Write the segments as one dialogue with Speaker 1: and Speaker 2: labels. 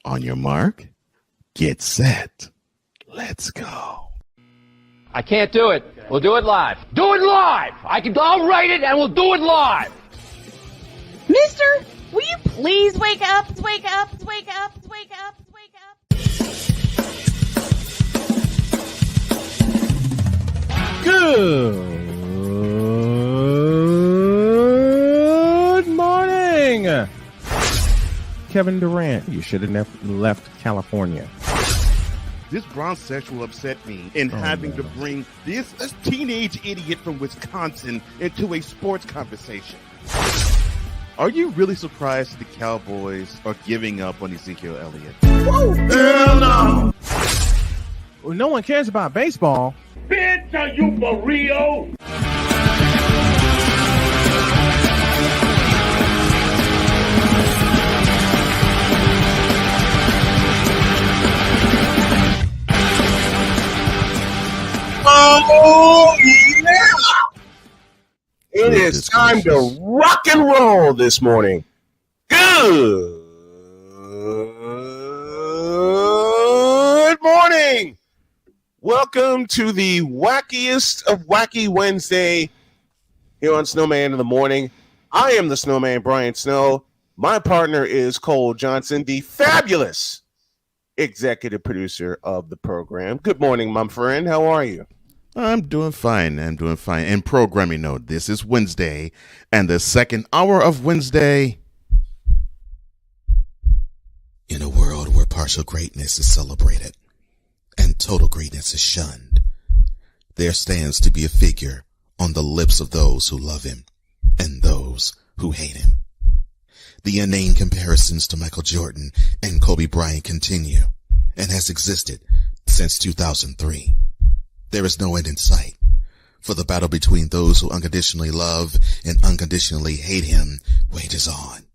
Speaker 1: On your mark, get set. Let's go.
Speaker 2: I can't do it. We'll do it live. Do it live! I'll write it and we'll do it live!
Speaker 3: Mister, will you please wake up, wake up, wake up, wake up, wake up?
Speaker 4: Good morning, Kevin Durant. You should have left California.
Speaker 1: This Bronsexual upset me in having to bring this teenage idiot from Wisconsin into a sports conversation. Are you really surprised the Cowboys are giving up on Ezekiel Elliott?
Speaker 4: Whoa. Hell no! Well, no one cares about baseball.
Speaker 5: Bitch, are you for real?
Speaker 6: Oh, yeah! It is time to rock and roll this morning. Good morning. Welcome to the wackiest of Wacky Wednesday here on Snowman in the Morning. I am the Snowman, Brian Snow. My partner is Cole Johnson, the fabulous executive producer of the program. Good morning, my friend. How are you?
Speaker 1: I'm doing fine. And programming note, this is Wednesday, and the second hour of Wednesday.
Speaker 7: In a world where partial greatness is celebrated and total greatness is shunned, there stands to be a figure on the lips of those who love him and those who hate him. The inane comparisons to Michael Jordan and Kobe Bryant continue and has existed since 2003. There is no end in sight, for the battle between those who unconditionally love and unconditionally hate him wages on.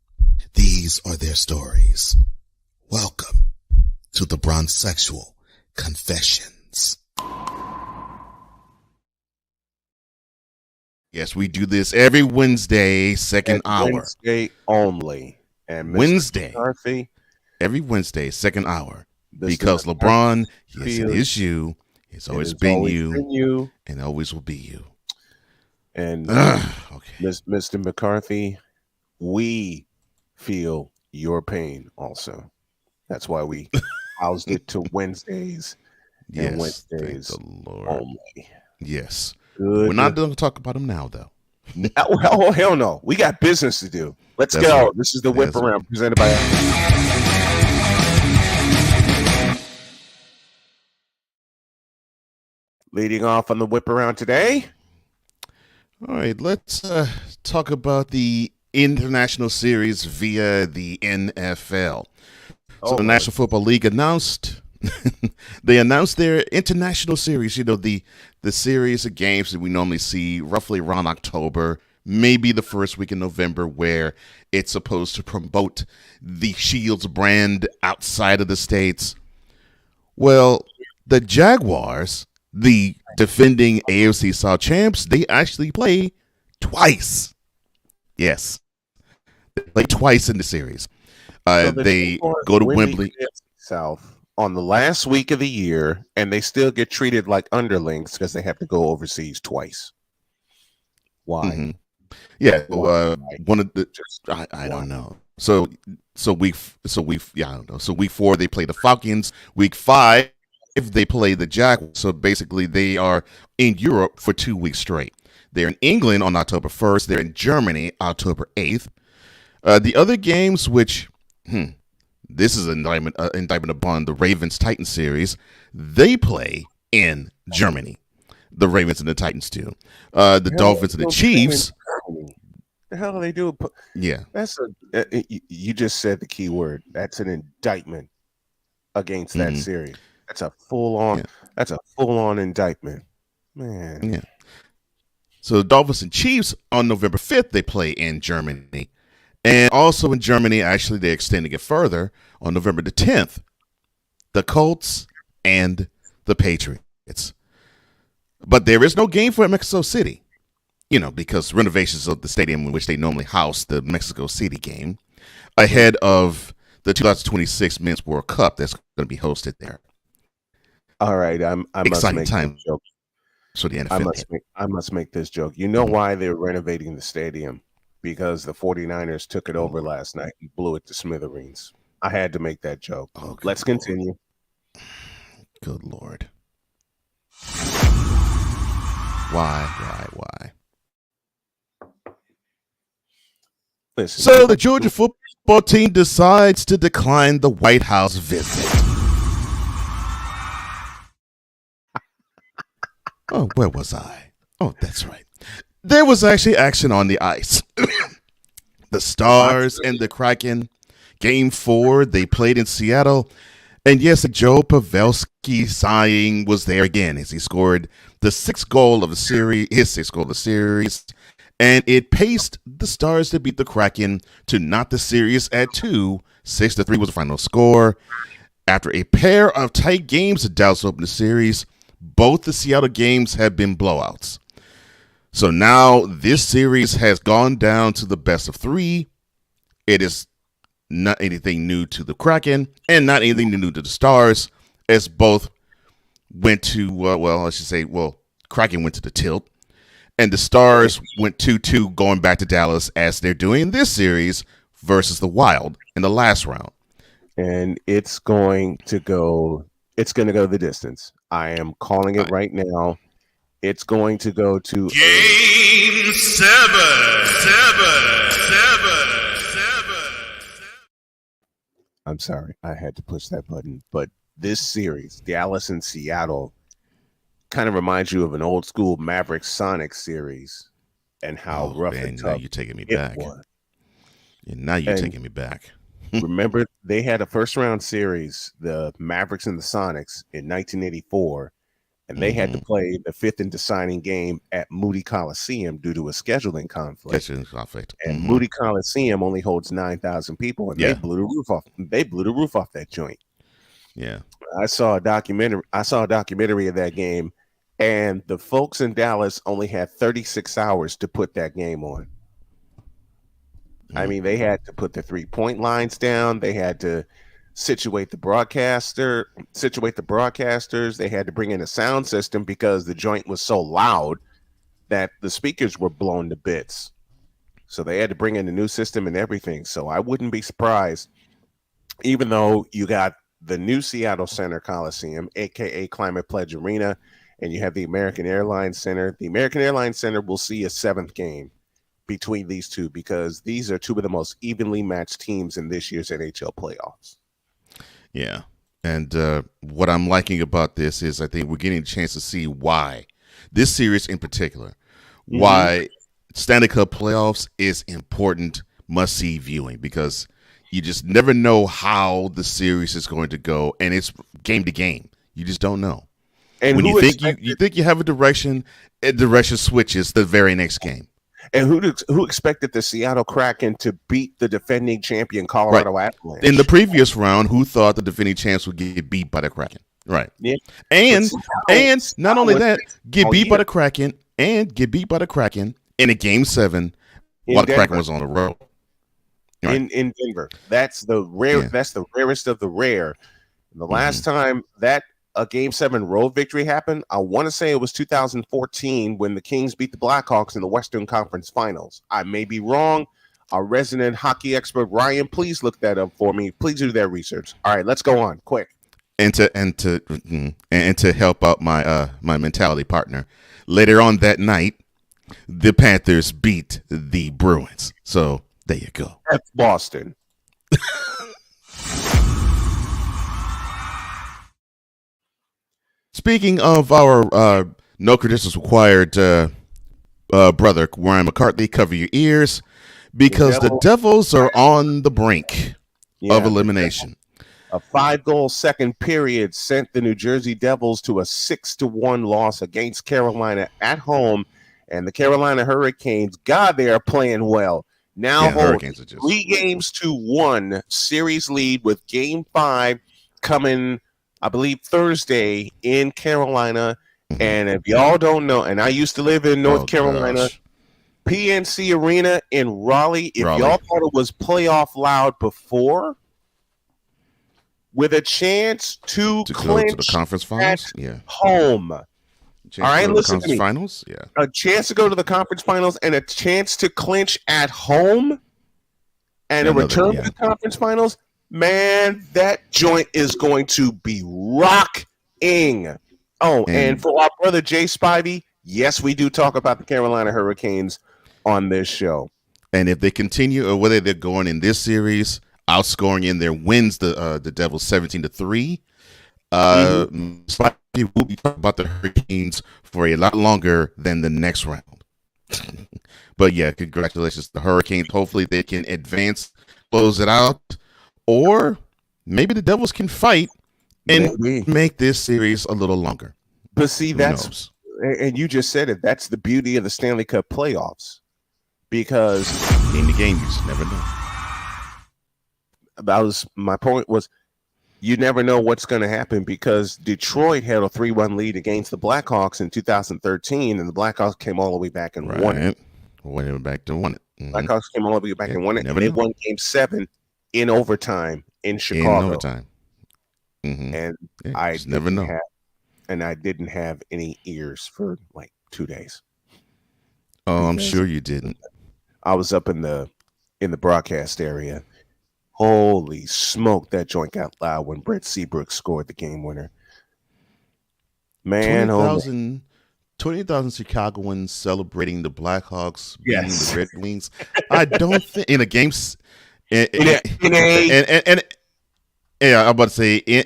Speaker 7: These are their stories. Welcome to the Bronsexual Confessions.
Speaker 1: Yes, we do this every Wednesday, second hour.
Speaker 6: Wednesday only. And Mr.
Speaker 1: Wednesday.
Speaker 6: McCarthy,
Speaker 1: Every Wednesday, second hour.
Speaker 6: Mr.
Speaker 1: Because LeBron, yes, it is you. It's always been you, and always will be you.
Speaker 6: And
Speaker 1: okay.
Speaker 6: Mr. McCarthy, we feel your pain also. That's why we housed it to Wednesdays and Wednesdays
Speaker 1: thank the Lord.
Speaker 6: only.
Speaker 1: Yes.
Speaker 6: Good.
Speaker 1: We're not going to talk about him now, though.
Speaker 6: Oh, hell no. We got business to do. Let's
Speaker 1: That's
Speaker 6: go.
Speaker 1: right.
Speaker 6: This is the Whip Around presented by... Leading off on the Whip Around today.
Speaker 1: All right, let's talk about the international series via the NFL. So the National Football League announced they announced their international series. You know, the series of games that we normally see roughly around October, maybe the first week in November, where it's supposed to promote the Shields brand outside of the States. Well, the Jaguars, the defending AFC South champs, they actually play twice. Yes. They play twice in the series.
Speaker 6: So
Speaker 1: they go to Wembley
Speaker 6: South on the last week of the year, and they still get treated like underlings because they have to go overseas twice. Why?
Speaker 1: Mm-hmm. Yeah, one of the I don't know. So week 4 they play the Falcons. Week 5 they play the Jaguars. So basically they are in Europe for 2 weeks straight. They're in England on October 1st. They're in Germany October 8th. The other games, which this is an indictment upon the Ravens-Titans series, they play in Germany. The Ravens and the Titans do. The Dolphins and the Chiefs.
Speaker 6: The hell do they do?
Speaker 1: Yeah,
Speaker 6: that's you just said the key word. That's an indictment against that series. That's a full on. Yeah. That's a full on indictment, man.
Speaker 1: Yeah. So the Dolphins and Chiefs on November 5th they play in Germany, and also in Germany, actually they're extending it further on November the 10th. The Colts and the Patriots. But there is no game for Mexico City, because renovations of the stadium in which they normally house the Mexico City game ahead of the 2026 Men's World Cup that's going to be hosted there.
Speaker 6: All right, I must
Speaker 1: Exciting
Speaker 6: make
Speaker 1: time
Speaker 6: this joke.
Speaker 1: for the NFL.
Speaker 6: I must make this joke. You know why they're renovating the stadium? Because the 49ers took it over last night and blew it to smithereens. I had to make that joke.
Speaker 1: Oh, good
Speaker 6: Let's continue.
Speaker 1: Good Lord. Why?
Speaker 6: Listen,
Speaker 1: So the Georgia football team decides to decline the White House visit. Oh, where was I? Oh, that's right. There was actually action on the ice. The Stars and the Kraken, Game 4, they played in Seattle. And yes, Joe Pavelski sighing was there again as he scored the sixth goal of the series, and it paced the Stars to beat the Kraken to knot the series at 2. 6-3 was the final score. After a pair of tight games to Dallas open the series, both the Seattle games have been blowouts. So now this series has gone down to the best of 3. It is not anything new to the Kraken and not anything new to the Stars, as both went to, Kraken went to the tilt, and the Stars went 2-2 going back to Dallas as they're doing in this series versus the Wild in the last round.
Speaker 6: And it's going to go the distance. I am calling it right now. It's going to go to
Speaker 7: Game 7.
Speaker 6: I'm sorry, I had to push that button. But this series, Dallas and Seattle, kind of reminds you of an old school Mavericks Sonic series and how rough and tough
Speaker 1: now you're taking me back.
Speaker 6: Was.
Speaker 1: And now you're taking me back.
Speaker 6: Remember, they had a first round series, the Mavericks and the Sonics, in 1984, and they had to play the fifth and deciding game at Moody Coliseum due to a scheduling conflict. And Moody Coliseum only holds 9,000 people, and they blew the roof off. They blew the roof off that joint.
Speaker 1: Yeah,
Speaker 6: I saw a documentary of that game, and the folks in Dallas only had 36 hours to put that game on. I mean, they had to put the 3-point lines down. They had to situate the broadcasters. They had to bring in a sound system because the joint was so loud that the speakers were blown to bits. So they had to bring in a new system and everything. So I wouldn't be surprised, even though you got the new Seattle Center Coliseum, aka Climate Pledge Arena, and you have the American Airlines Center. The American Airlines Center will see a 7th game between these two because these are two of the most evenly matched teams in this year's NHL playoffs.
Speaker 1: Yeah. And what I'm liking about this is I think we're getting a chance to see why this series in particular, why Stanley Cup playoffs is important, must-see viewing, because you just never know how the series is going to go, and it's game to game. You just don't know. And when you think you have a direction switches the very next game.
Speaker 6: And who expected the Seattle Kraken to beat the defending champion Colorado Avalanche?
Speaker 1: In the previous round, who thought the defending champs would get beat by the Kraken? Right. Yeah. And not only that, get beat by the Kraken in a game 7 while the Kraken was on the road.
Speaker 6: Right. In Denver. That's the rare. Yeah. That's the rarest of the rare. And the last time that a Game 7 road victory happened, I want to say it was 2014 when the Kings beat the Blackhawks in the Western Conference Finals. I may be wrong. Our resident hockey expert Ryan, please look that up for me. Please do that research. All right, let's go on quick.
Speaker 1: And to help out my mentality partner, later on that night, the Panthers beat the Bruins. So there you go.
Speaker 6: That's Boston.
Speaker 1: Speaking of our no credentials required brother, Ryan McCarthy, cover your ears because the Devils are on the brink of elimination.
Speaker 6: A 5-goal second period sent the New Jersey Devils to a 6-1 loss against Carolina at home, and the Carolina Hurricanes, God, they are playing well. Now hold 3-1 series lead with Game 5 coming, I believe, Thursday in Carolina. And if y'all don't know, and I used to live in North Carolina, PNC Arena in Raleigh, if y'all thought it was playoff loud before, with a chance to
Speaker 1: go
Speaker 6: clinch
Speaker 1: to the conference finals.
Speaker 6: at home. All right, listen to me.
Speaker 1: Finals. Yeah,
Speaker 6: a chance to go to the conference finals and a chance to clinch at home, and a return to the conference finals. Man, that joint is going to be rocking. Oh, and for our brother Jay Spivey, yes, we do talk about the Carolina Hurricanes on this show.
Speaker 1: And if they continue, or whether they're going in this series, outscoring in their wins the Devils 17-3, Spivey will be talking about the Hurricanes for a lot longer than the next round. But yeah, congratulations to the Hurricanes. Hopefully they can advance, close it out, or maybe the Devils can fight and make this series a little longer.
Speaker 6: But see, and you just said it, that's the beauty of the Stanley Cup playoffs. Because
Speaker 1: in the game, you just never know.
Speaker 6: That was my point. Was you never know what's going to happen, because Detroit had a 3-1 lead against the Blackhawks in 2013, and the Blackhawks came all the way back and won it.
Speaker 1: Went back to won it. Mm-hmm.
Speaker 6: Blackhawks came all the way back and won it. And they won Game 7 in overtime in Chicago.
Speaker 1: In overtime. Mm-hmm.
Speaker 6: And I never know. I didn't have any ears for like 2 days.
Speaker 1: Oh, I'm sure you didn't.
Speaker 6: I was up in the broadcast area. Holy smoke, that joint got loud when Brett Seabrook scored the game winner. Man,
Speaker 1: 20,000 Chicagoans celebrating the Blackhawks beating the Red Wings. I don't think in a game. I'm about to say in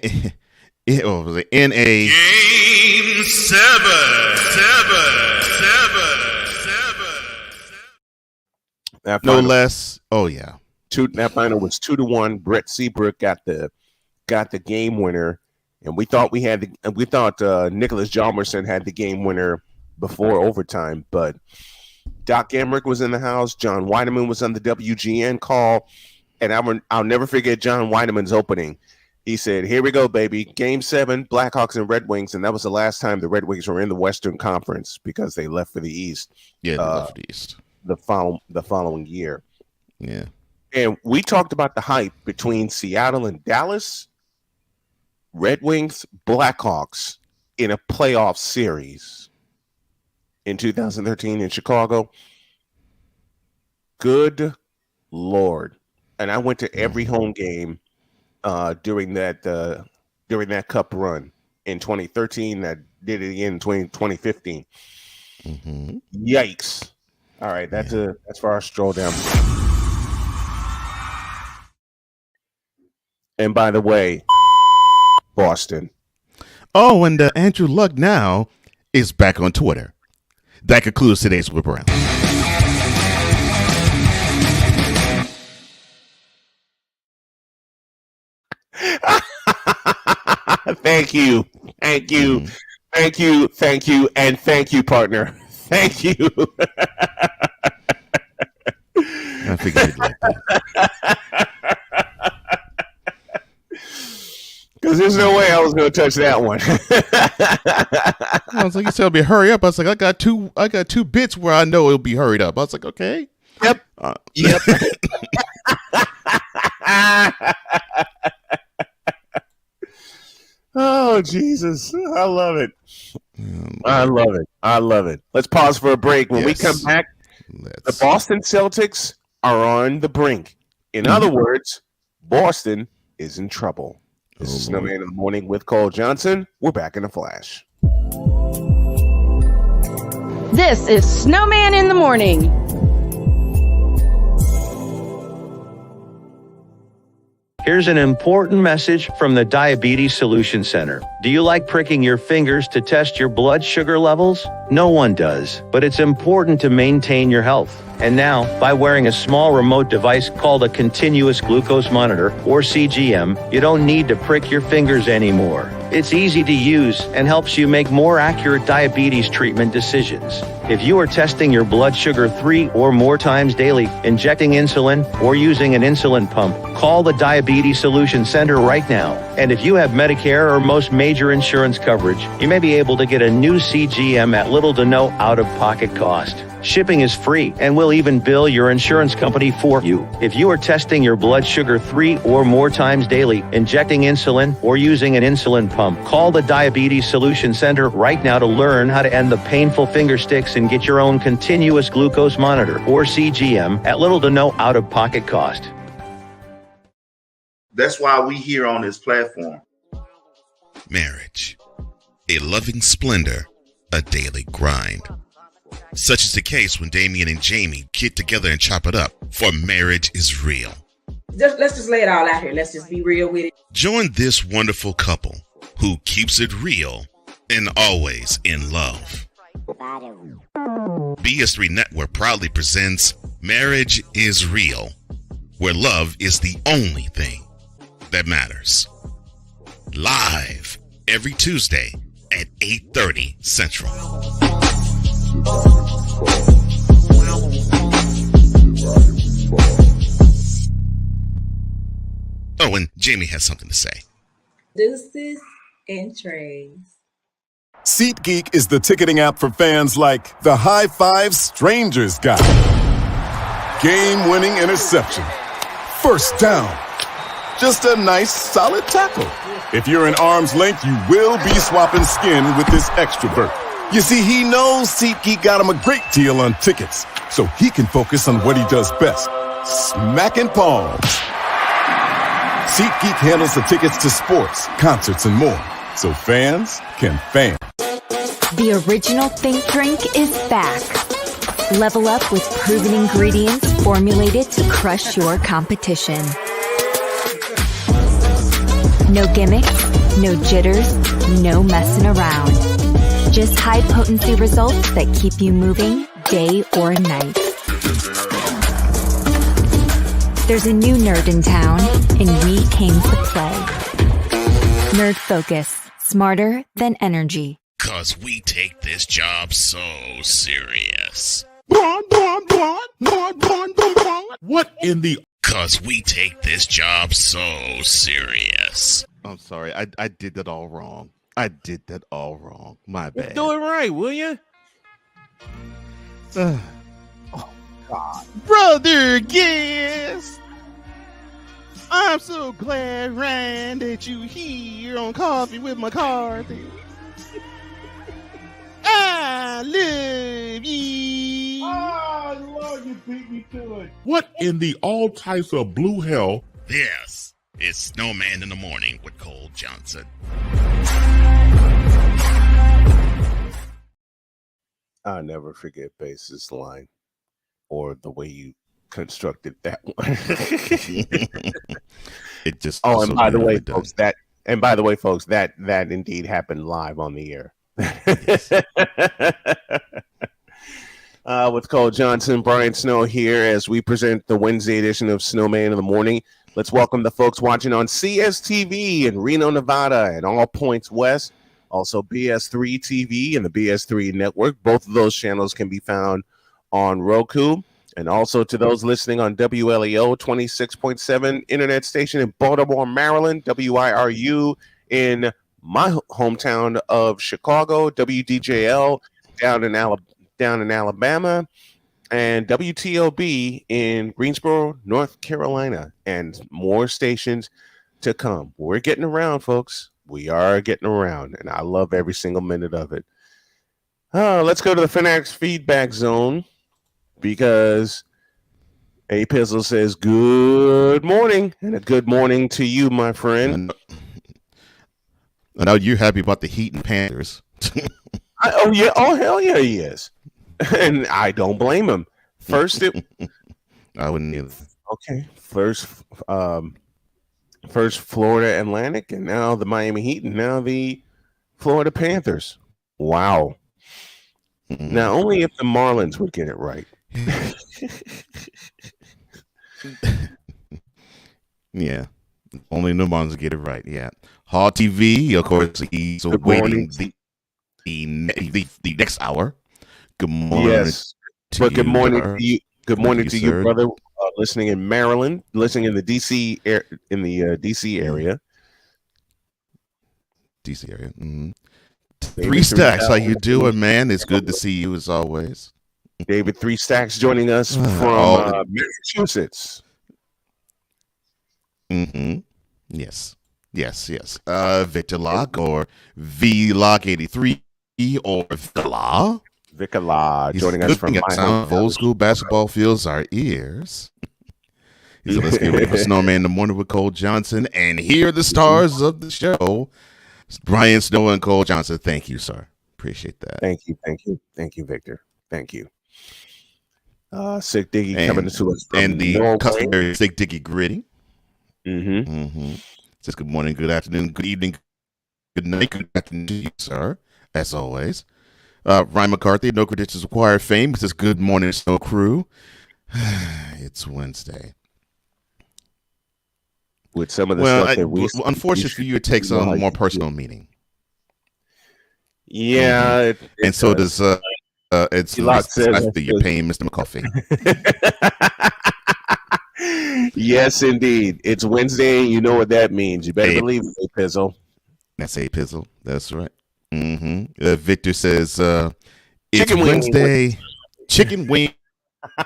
Speaker 1: a
Speaker 7: Game 7.
Speaker 1: No less. Oh yeah.
Speaker 6: That final was 2-1. Brett Seabrook got the game winner, and we thought Nicholas Hjalmarsson had the game winner before overtime, but Doc Emmerich was in the house. John Weideman was on the WGN call, and I'll never forget John Weideman's opening. He said, "Here we go, baby. Game 7, Blackhawks and Red Wings," and that was the last time the Red Wings were in the Western Conference because they left for the East.
Speaker 1: Yeah, they left for the East.
Speaker 6: The following year.
Speaker 1: Yeah.
Speaker 6: And we talked about the hype between Seattle and Dallas, Red Wings, Blackhawks in a playoff series in 2013 in Chicago. Good Lord. And I went to every home game during that cup run in 2013. I did it again in 2015.
Speaker 1: Mm-hmm.
Speaker 6: Yikes. All right, that's for our stroll down. And by the way, Boston.
Speaker 1: Oh, and Andrew Luck now is back on Twitter. That concludes today's Whip Around.
Speaker 6: Thank you, and thank you, partner. Thank you.
Speaker 1: I figured you'd like that.
Speaker 6: Because there's no way I was going to touch that one.
Speaker 1: I was like, you tell me hurry up. I was like, I got two bits where I know it'll be hurried up. I was like, okay.
Speaker 6: Yep. Yep. Oh, Jesus. I love it. I love it. Let's pause for a break. When we come back, the Boston Celtics are on the brink. In other words, Boston is in trouble. This is Snowman in the Morning with Cole Johnson. We're back in a flash.
Speaker 3: This is Snowman in the Morning.
Speaker 8: Here's an important message from the Diabetes Solution Center. Do you like pricking your fingers to test your blood sugar levels? No one does, but it's important to maintain your health. And now, by wearing a small remote device called a continuous glucose monitor, or CGM, you don't need to prick your fingers anymore. It's easy to use and helps you make more accurate diabetes treatment decisions. If you are testing your blood sugar 3 or more times daily, injecting insulin, or using an insulin pump, call the Diabetes Solution Center right now. And if you have Medicare or most major insurance coverage, you may be able to get a new CGM at little to no out-of-pocket cost. Shipping is free, and we'll even bill your insurance company for you. If you are testing your blood sugar 3 or more times daily, injecting insulin, or using an insulin pump, call the Diabetes Solution Center right now to learn how to end the painful finger sticks and get your own continuous glucose monitor, or CGM, at little to no out-of-pocket cost.
Speaker 9: That's why we here on this platform.
Speaker 7: Marriage, a loving splendor, a daily grind. Such is the case when Damien and Jamie get together and chop it up, for marriage is real.
Speaker 10: Let's just lay it all out here. Let's just be real with it.
Speaker 7: Join this wonderful couple who keeps it real and always in love. BS3 Network proudly presents Marriage is Real, where love is the only thing that matters. Live every Tuesday at 8:30 Central. Oh, and Jamie has something to say.
Speaker 10: Deuces and trays.
Speaker 11: SeatGeek is the ticketing app for fans like the High Five Strangers guy. Game-winning interception. First down. Just a nice, solid tackle. If you're in arm's length, you will be swapping skin with this extra berth. You see, he knows SeatGeek got him a great deal on tickets, so he can focus on what he does best, smacking palms. SeatGeek handles the tickets to sports, concerts, and more, so fans can fan.
Speaker 12: The original Think drink is back. Level up with proven ingredients formulated to crush your competition. No gimmicks, no jitters, no messing around. Just high-potency results that keep you moving day or night. There's a new nerd in town, and we came to play. Nerd Focus. Smarter than energy.
Speaker 7: 'Cause we take this job so serious.
Speaker 5: What in the...
Speaker 7: 'Cause we take this job so serious.
Speaker 1: I'm sorry. I did that all wrong. I did that all wrong. My bad.
Speaker 4: Do it right, will you?
Speaker 1: Oh, God. Brother guest, I'm so glad, Ryan, that you here on Coffee with McCarthy. I love you.
Speaker 5: Oh, Lord, you beat me to it. What in the all types of blue hell?
Speaker 7: This is Snowman in the Morning with Cole Johnson.
Speaker 6: I'll never forget Bass's line or the way you constructed that one.
Speaker 1: It just
Speaker 6: and by the way, folks, that indeed happened live on the air. With Cole Johnson, Brian Snow here as we present the Wednesday edition of Snowman in the Morning. Let's welcome the folks watching on CSTV in Reno, Nevada, and All Points West. Also BS3 TV and the BS3 Network. Both of those channels can be found on Roku. And also to those listening on WLEO 26.7 internet station in Baltimore, Maryland, WIRU in my hometown of Chicago, WDJL down in Alabama, and WTOB in Greensboro, North Carolina, and more stations to come. We're getting around, folks. We are getting around, and I love every single minute of it. Let's go to the Finax feedback zone because A Pizzle says good morning, and a good morning to you, my friend.
Speaker 1: I know you're happy about the Heat and Panthers.
Speaker 6: Oh hell yeah, he is, and I don't blame him. First,
Speaker 1: I wouldn't either.
Speaker 6: Okay, first Florida Atlantic, and now the Miami Heat, and now the Florida Panthers. Wow. Now, only if the Marlins would get it right.
Speaker 1: Yeah, only the Marlins get it right. Yeah, Hall TV, of course, he's waiting the next hour. Good morning.
Speaker 6: Yes, but good morning to you. Good morning to you, brother. Listening in Maryland, listening in the DC DC area.
Speaker 1: DC area. Mm-hmm. Three Stacks, how you doing, man? It's good to see you as always.
Speaker 6: David Three Stacks joining us from Massachusetts.
Speaker 1: Mm-hmm. Yes. Victor Locke or VLock83 or Vicala.
Speaker 6: Vicala joining us from
Speaker 1: my sound of old school basketball fills our ears. He said, let's get ready for Snowman in the morning with Cole Johnson. And here are the stars of the show. Brian Snow and Cole Johnson. Thank you, sir. Appreciate that.
Speaker 6: Thank you, Victor. Thank you. Sick Diggy coming to us from
Speaker 1: and the
Speaker 6: Norway.
Speaker 1: customary Sick Diggy gritty.
Speaker 6: Mm-hmm.
Speaker 1: Says good morning, good afternoon, good evening, good night, good afternoon to you, sir, as always. Ryan McCarthy, no credentials required fame. Says good morning, Snow Crew. It's Wednesday.
Speaker 6: With some of the stuff that we
Speaker 1: unfortunately for you, it takes on a more personal meaning.
Speaker 6: Yeah,
Speaker 1: and so does it's after you're paying Mr. McCoffey.
Speaker 6: Yes, indeed. It's Wednesday. You know what that means. You better believe it, Pizzle.
Speaker 1: That's a Pizzle. That's right. Victor says it's Wednesday. Chicken wing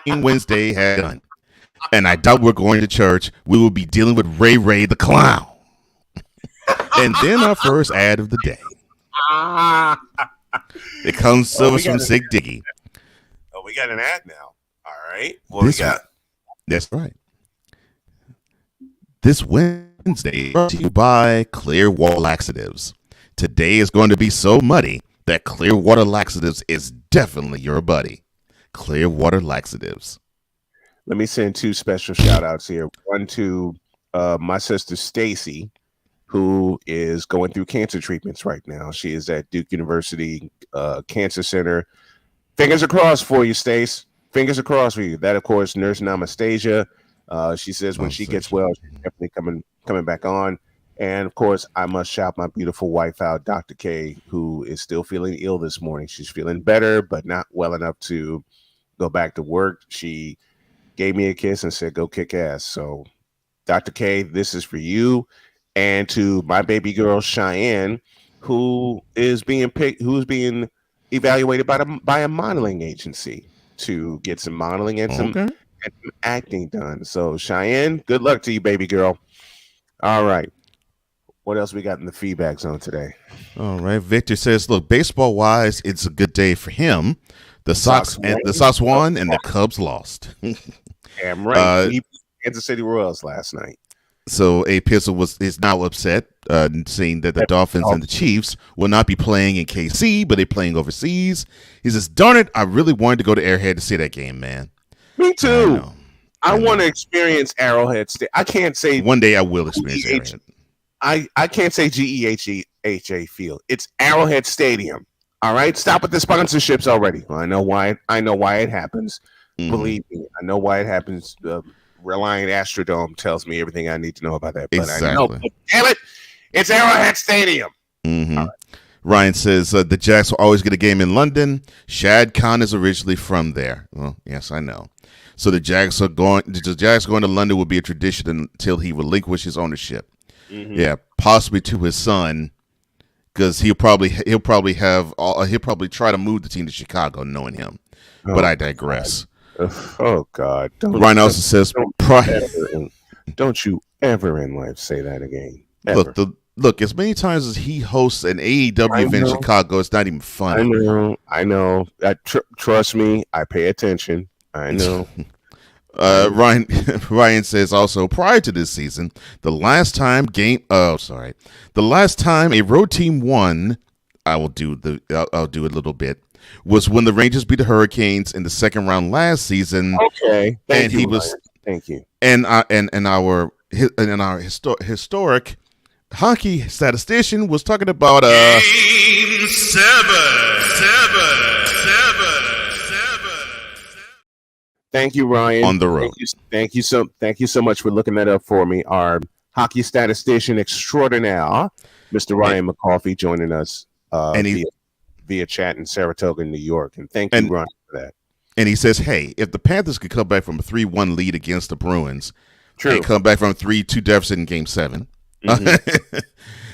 Speaker 1: Wednesday had done. And I doubt we're going to church. We will be dealing with Ray Ray the Clown. And then our first ad of the day. It comes to us from Sick Diggy.
Speaker 6: Oh, we got an ad now. All right. What we got?
Speaker 1: That's right. This Wednesday brought to you by Clearwater Laxatives. Today is going to be so muddy that Clearwater Laxatives is definitely your buddy. Clearwater Laxatives.
Speaker 6: Let me send two special shout outs here. One to my sister Stacy, who is going through cancer treatments right now. She is at Duke University Cancer Center. Fingers crossed for you, Stace. Fingers crossed for you. That, of course, Nurse Anastasia. She says when she gets well, she's definitely coming back on. And, of course, I must shout my beautiful wife out, Dr. K, who is still feeling ill this morning. She's feeling better, but not well enough to go back to work. She gave me a kiss and said, go kick ass. So, Dr. K, this is for you. And to my baby girl, Cheyenne, who is being evaluated by a modeling agency to get some modeling and some acting done. So, Cheyenne, good luck to you, baby girl. All right. What else we got in the feedback zone today?
Speaker 1: All right. Victor says, look, baseball-wise, it's a good day for him. The Sox won and the Cubs lost.
Speaker 6: Damn right. He beat Kansas City Royals last night.
Speaker 1: So A Pizzle is now upset, saying that the Dolphins and the Chiefs will not be playing in KC, but they're playing overseas. He says, darn it, I really wanted to go to Arrowhead to see that game, man.
Speaker 6: Me too. I want to experience Arrowhead State. I can't say
Speaker 1: one day I will experience Arrowhead.
Speaker 6: I can't say GEHA Field. It's Arrowhead Stadium. All right, stop with the sponsorships already. Well, I know why it happens. Believe me, I know why it happens. Reliant Astrodome tells me everything I need to know about that. But I know, but damn it, it's Arrowhead Stadium.
Speaker 1: Right. Ryan says the Jacks will always get a game in London. Shad Khan is originally from there. Well, yes, I know. So the Jags going to London will be a tradition until he relinquishes ownership. Yeah, possibly to his son, because he'll probably try to move the team to Chicago, knowing him. But I digress.
Speaker 6: Oh God!
Speaker 1: Ryan also says,
Speaker 6: "Don't you ever in life say that again."
Speaker 1: Ever. Look, as many times as he hosts an AEW event in Chicago, it's not even funny.
Speaker 6: I know. Trust me, I pay attention. I know.
Speaker 1: Ryan says also, prior to this season, the last time a road team won, I'll do a little bit, was when the Rangers beat the Hurricanes in the second round last season.
Speaker 6: Okay,
Speaker 1: thank you.
Speaker 6: And
Speaker 1: our historic hockey statistician was talking about Game 7.
Speaker 6: Thank you, Ryan.
Speaker 1: On the road.
Speaker 6: Thank you so much for looking that up for me. Our hockey statistician extraordinaire, Mr. Ryan McCoffey, joining us via chat in Saratoga, New York. And thank you, Ryan, for that.
Speaker 1: And he says, hey, if the Panthers could come back from a 3-1 lead against the Bruins and come back from a 3-2 deficit in Game 7,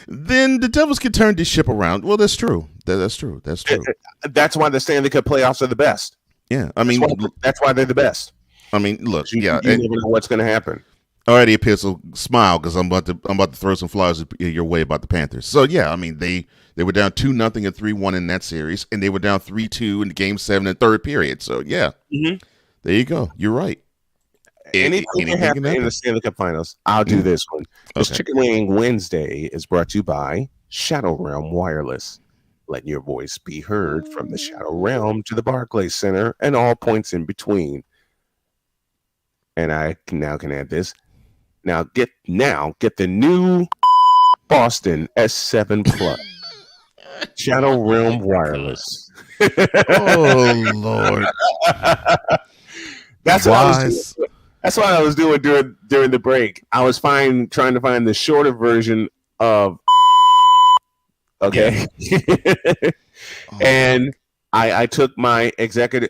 Speaker 1: then the Devils can turn this ship around. Well, that's true. That's true.
Speaker 6: That's why the Stanley Cup playoffs are the best.
Speaker 1: Yeah, I mean,
Speaker 6: that's why they're the best.
Speaker 1: I mean, look,
Speaker 6: You
Speaker 1: yeah,
Speaker 6: never know what's going to happen.
Speaker 1: Alrighty, Epistle, smile because I'm about to throw some flowers your way about the Panthers. So yeah, I mean they were down 2-0 and 3-1 in that series, and they were down 3-2 in Game 7 in third period. So yeah, there you go. You're right.
Speaker 6: Anything can happen in the Stanley Cup Finals. I'll do this one. This Chicken Wing Wednesday is brought to you by Shadow Realm Wireless. Letting your voice be heard from the Shadow Realm to the Barclays Center and all points in between. And I now can add this. Now get the new Boston S7 Plus. Shadow Realm Wireless.
Speaker 1: Oh Lord.
Speaker 6: That's what I was doing during the break. I was trying to find the shorter version of and I took my executive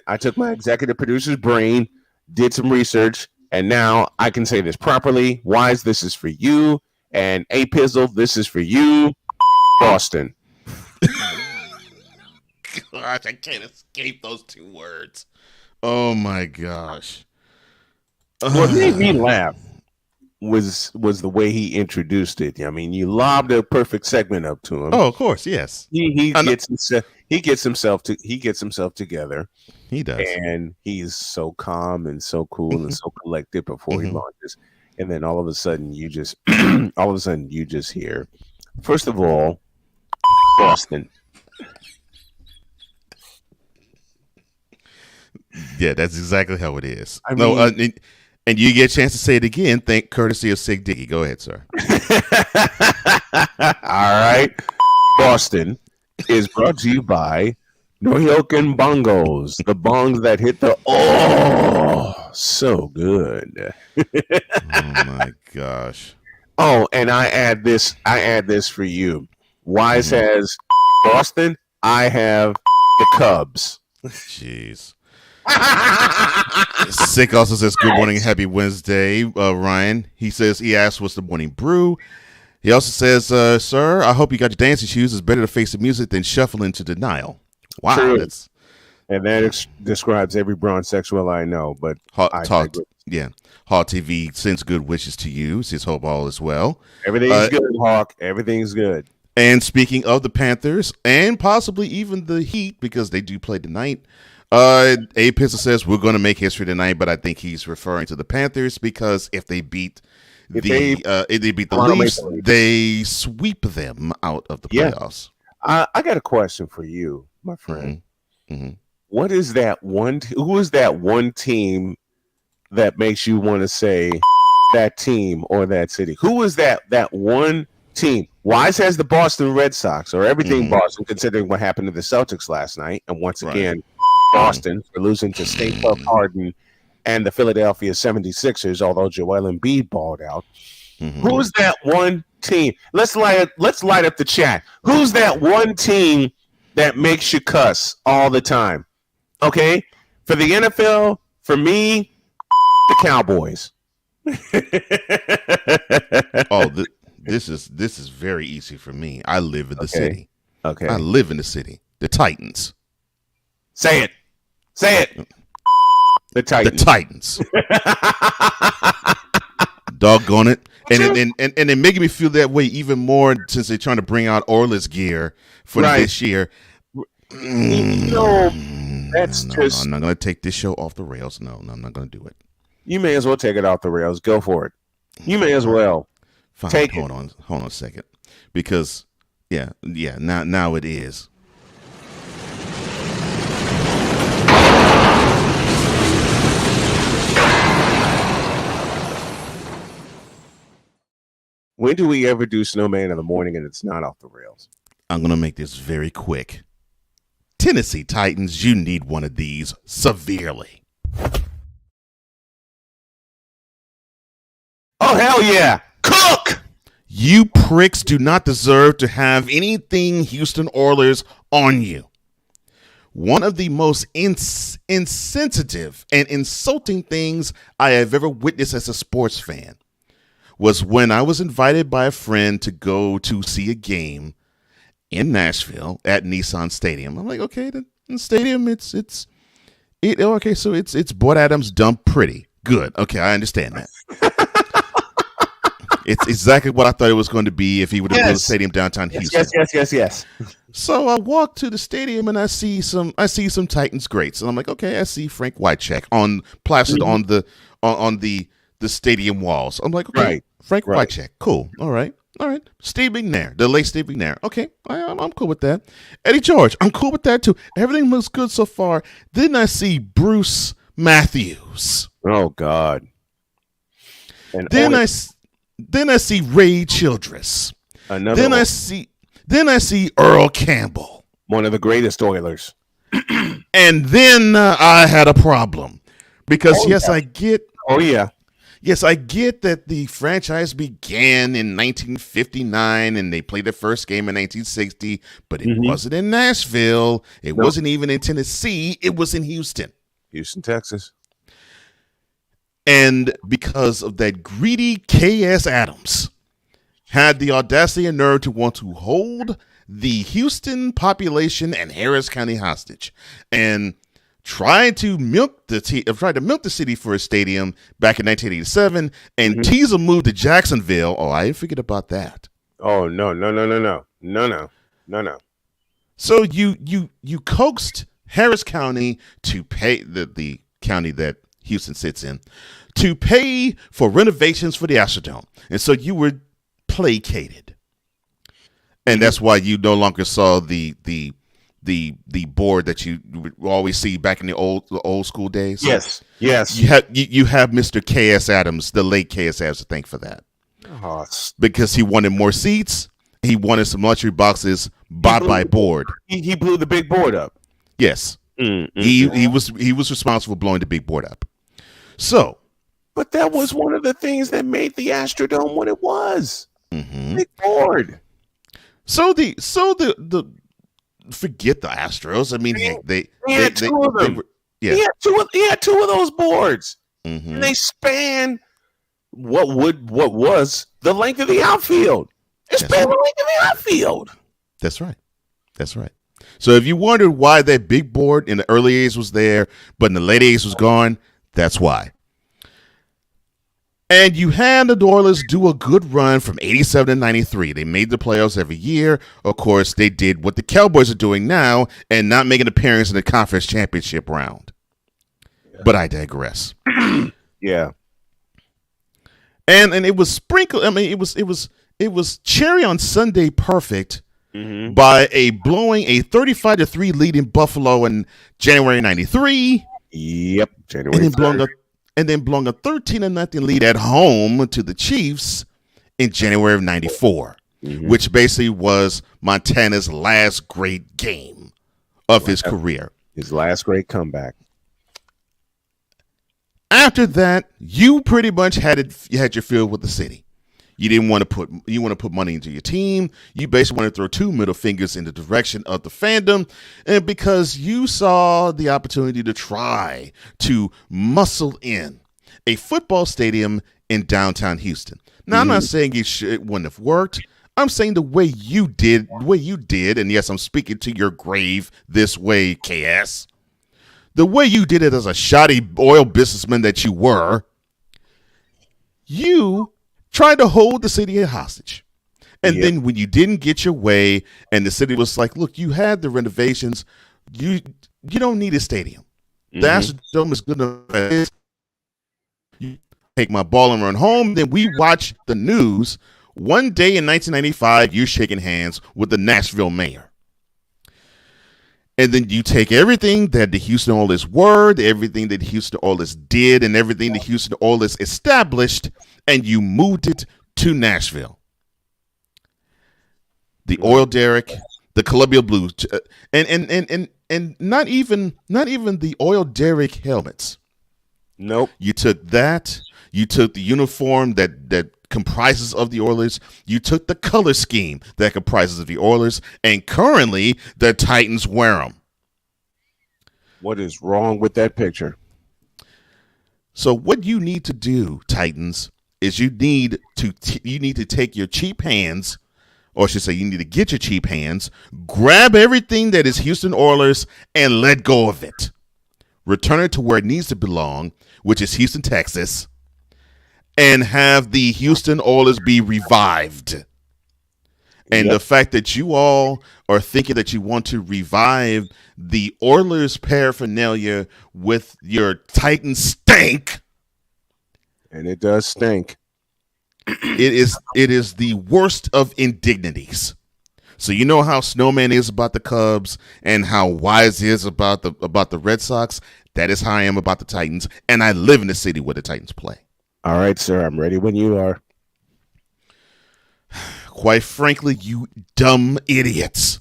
Speaker 6: producer's brain, did some research, and now I can say this properly. Wise, this is for you, and A Pizzle, this is for you, Boston.
Speaker 1: Gosh, I can't escape those two words. Oh my gosh.
Speaker 6: What made me laugh was the way he introduced it. I mean, you lobbed a perfect segment up to him.
Speaker 1: Oh, of course, yes.
Speaker 6: He gets himself together.
Speaker 1: He does,
Speaker 6: and he's so calm and so cool and so collected before he launches. And then all of a sudden, you just hear, first of all, Boston.
Speaker 1: Yeah, that's exactly how it is. And you get a chance to say it again, thank courtesy of Sig Diggy. Go ahead, sir.
Speaker 6: All right. Boston is brought to you by Noryokan Bongos, the bongs that hit the so good.
Speaker 1: Oh my gosh.
Speaker 6: Oh, and I add this for you. Wise has Boston, I have the Cubs.
Speaker 1: Jeez. Sick also says, good morning, happy Wednesday, Ryan. He says, he asked what's the morning brew. He also says, sir, I hope you got your dancing shoes. It's better to face the music than shuffle into denial. Wow.
Speaker 6: True. And that describes every Bronsexual I know. But
Speaker 1: Hall TV sends good wishes to you. Says hope all is well.
Speaker 6: Everything's good, Hawk. Everything's good.
Speaker 1: And speaking of the Panthers and possibly even the Heat, because they do play tonight, A Pistol says we're going to make history tonight, but I think he's referring to the Panthers because if they beat the Leafs, they sweep them out of the playoffs.
Speaker 6: I got a question for you, my friend. What is that one? Who is that one team that makes you want to say that team or that city? Who is that one team? Wise has the Boston Red Sox or everything Boston, considering what happened to the Celtics last night, and once again. Boston for losing to State Park Harden and the Philadelphia 76ers, although Joel Embiid balled out. Who's that one team? Let's light up the chat. Who's that one team that makes you cuss all the time? Okay? For the NFL, for me, the Cowboys.
Speaker 1: This is very easy for me. I live in the city.
Speaker 6: Okay.
Speaker 1: I live in the city. The Titans.
Speaker 6: Say it. The Titans.
Speaker 1: The Titans. Doggone it. And they're making me feel that way even more since they're trying to bring out Oilers gear for this year.
Speaker 6: No,
Speaker 1: I'm not going to take this show off the rails. No, I'm not going to do it.
Speaker 6: You may as well take it off the rails. Go for it. You may as well.
Speaker 1: Fine. Hold on a second. Because, now it is.
Speaker 6: When do we ever do Snowman in the morning and it's not off the rails?
Speaker 1: I'm going to make this very quick. Tennessee Titans, you need one of these severely.
Speaker 6: Oh, hell yeah. Cook!
Speaker 1: You pricks do not deserve to have anything Houston Oilers on you. One of the most insensitive and insulting things I have ever witnessed as a sports fan was when I was invited by a friend to go to see a game in Nashville at Nissan Stadium. I'm like, okay, the stadium, it's Okay, so it's Bud Adams done pretty good. Okay, I understand that. It's exactly what I thought it was going to be if he would have built a stadium downtown Houston.
Speaker 6: Yes.
Speaker 1: So I walk to the stadium and I see some Titans greats, and I'm like, okay, I see Frank Wycheck plastered on the stadium walls. I'm like, okay, Frank Wycheck, cool, all right. Steve McNair, the late Steve McNair. Okay, I'm cool with that. Eddie George, I'm cool with that too. Everything looks good so far. Then I see Bruce Matthews.
Speaker 6: Oh God. And
Speaker 1: then I see Ray Childress. Then I see Earl Campbell,
Speaker 6: one of the greatest Oilers.
Speaker 1: And then I had a problem because I get.
Speaker 6: Oh yeah.
Speaker 1: Yes, I get that the franchise began in 1959 and they played their first game in 1960, but it wasn't in Nashville. It wasn't even in Tennessee. It was in Houston.
Speaker 6: Houston, Texas.
Speaker 1: And because of that greedy K.S. Adams had the audacity and nerve to want to hold the Houston population and Harris County hostage and tried to milk the city for a stadium back in 1987 and tease a move to Jacksonville. Oh, I didn't forget about that.
Speaker 6: Oh, no.
Speaker 1: So you coaxed Harris County to pay the county that Houston sits in to pay for renovations for the Astrodome. And so you were placated. And that's why you no longer saw the board that you would always see back in the old school days.
Speaker 6: Yes.
Speaker 1: You have Mr. K.S. Adams, the late K.S. Adams, to thank for that. Because he wanted more seats. He wanted some luxury boxes bought by board.
Speaker 6: He blew the big board up.
Speaker 1: Yes. He was responsible for blowing the big board up. So,
Speaker 6: but that was one of the things that made the Astrodome what it was. Big board.
Speaker 1: So the forget the Astros. I mean, they
Speaker 6: had two of them. He had two of those boards. And they span what was the length of the outfield. It spanned the length of the outfield.
Speaker 1: That's right. So if you wondered why that big board in the early 80s was there, but in the late 80s was gone, that's why. And you had the Oilers do a good run from 87 to 93. They made the playoffs every year. Of course, they did what the Cowboys are doing now and not make an appearance in the conference championship round. But I digress.
Speaker 6: Yeah.
Speaker 1: And it was sprinkled. I mean, it was cherry on Sunday perfect by blowing a 35-3 lead in Buffalo in January 93.
Speaker 6: Yep, January.
Speaker 1: And then blowing a 13-0 lead at home to the Chiefs in January of 94, which basically was Montana's last great game of his career.
Speaker 6: His last great comeback.
Speaker 1: After that, you pretty much had your fill with the city. You didn't want to put money into your team. You basically want to throw two middle fingers in the direction of the fandom, and because you saw the opportunity to try to muscle in a football stadium in downtown Houston. Now, I'm not saying it wouldn't have worked. I'm saying the way you did, and yes, I'm speaking to your grave this way, KS. The way you did it as a shoddy oil businessman that you were, you tried to hold the city hostage. And then when you didn't get your way and the city was like, look, you had the renovations, you don't need a stadium. The Astrodome is good enough. You take my ball and run home. Then we watch the news. One day in 1995, you're shaking hands with the Nashville mayor. And then you take everything that the Houston Oilers were, everything that Houston Oilers did, and everything the Houston Oilers established, and you moved it to Nashville. The Oil Derrick, the Columbia Blues, and not even the Oil Derrick helmets.
Speaker 6: Nope.
Speaker 1: You took that. You took the uniform that comprises of the Oilers. You took the color scheme that comprises of the Oilers, and currently the Titans wear them.
Speaker 6: What is wrong with that picture?
Speaker 1: So what you need to do, Titans, is you need to take your cheap hands, or I should say you need to get your cheap hands, grab everything that is Houston Oilers, and let go of it. return it to where it needs to belong, which is Houston, Texas, and have the Houston Oilers be revived. And the fact that you all are thinking that you want to revive the Oilers paraphernalia with your Titan stink.
Speaker 6: And it does stink.
Speaker 1: It is the worst of indignities. So you know how Snowman is about the Cubs and how Wise is about the Red Sox. That is how I am about the Titans, and I live in the city where the Titans play.
Speaker 6: All right, sir, I'm ready when you are.
Speaker 1: Quite frankly, you dumb idiots.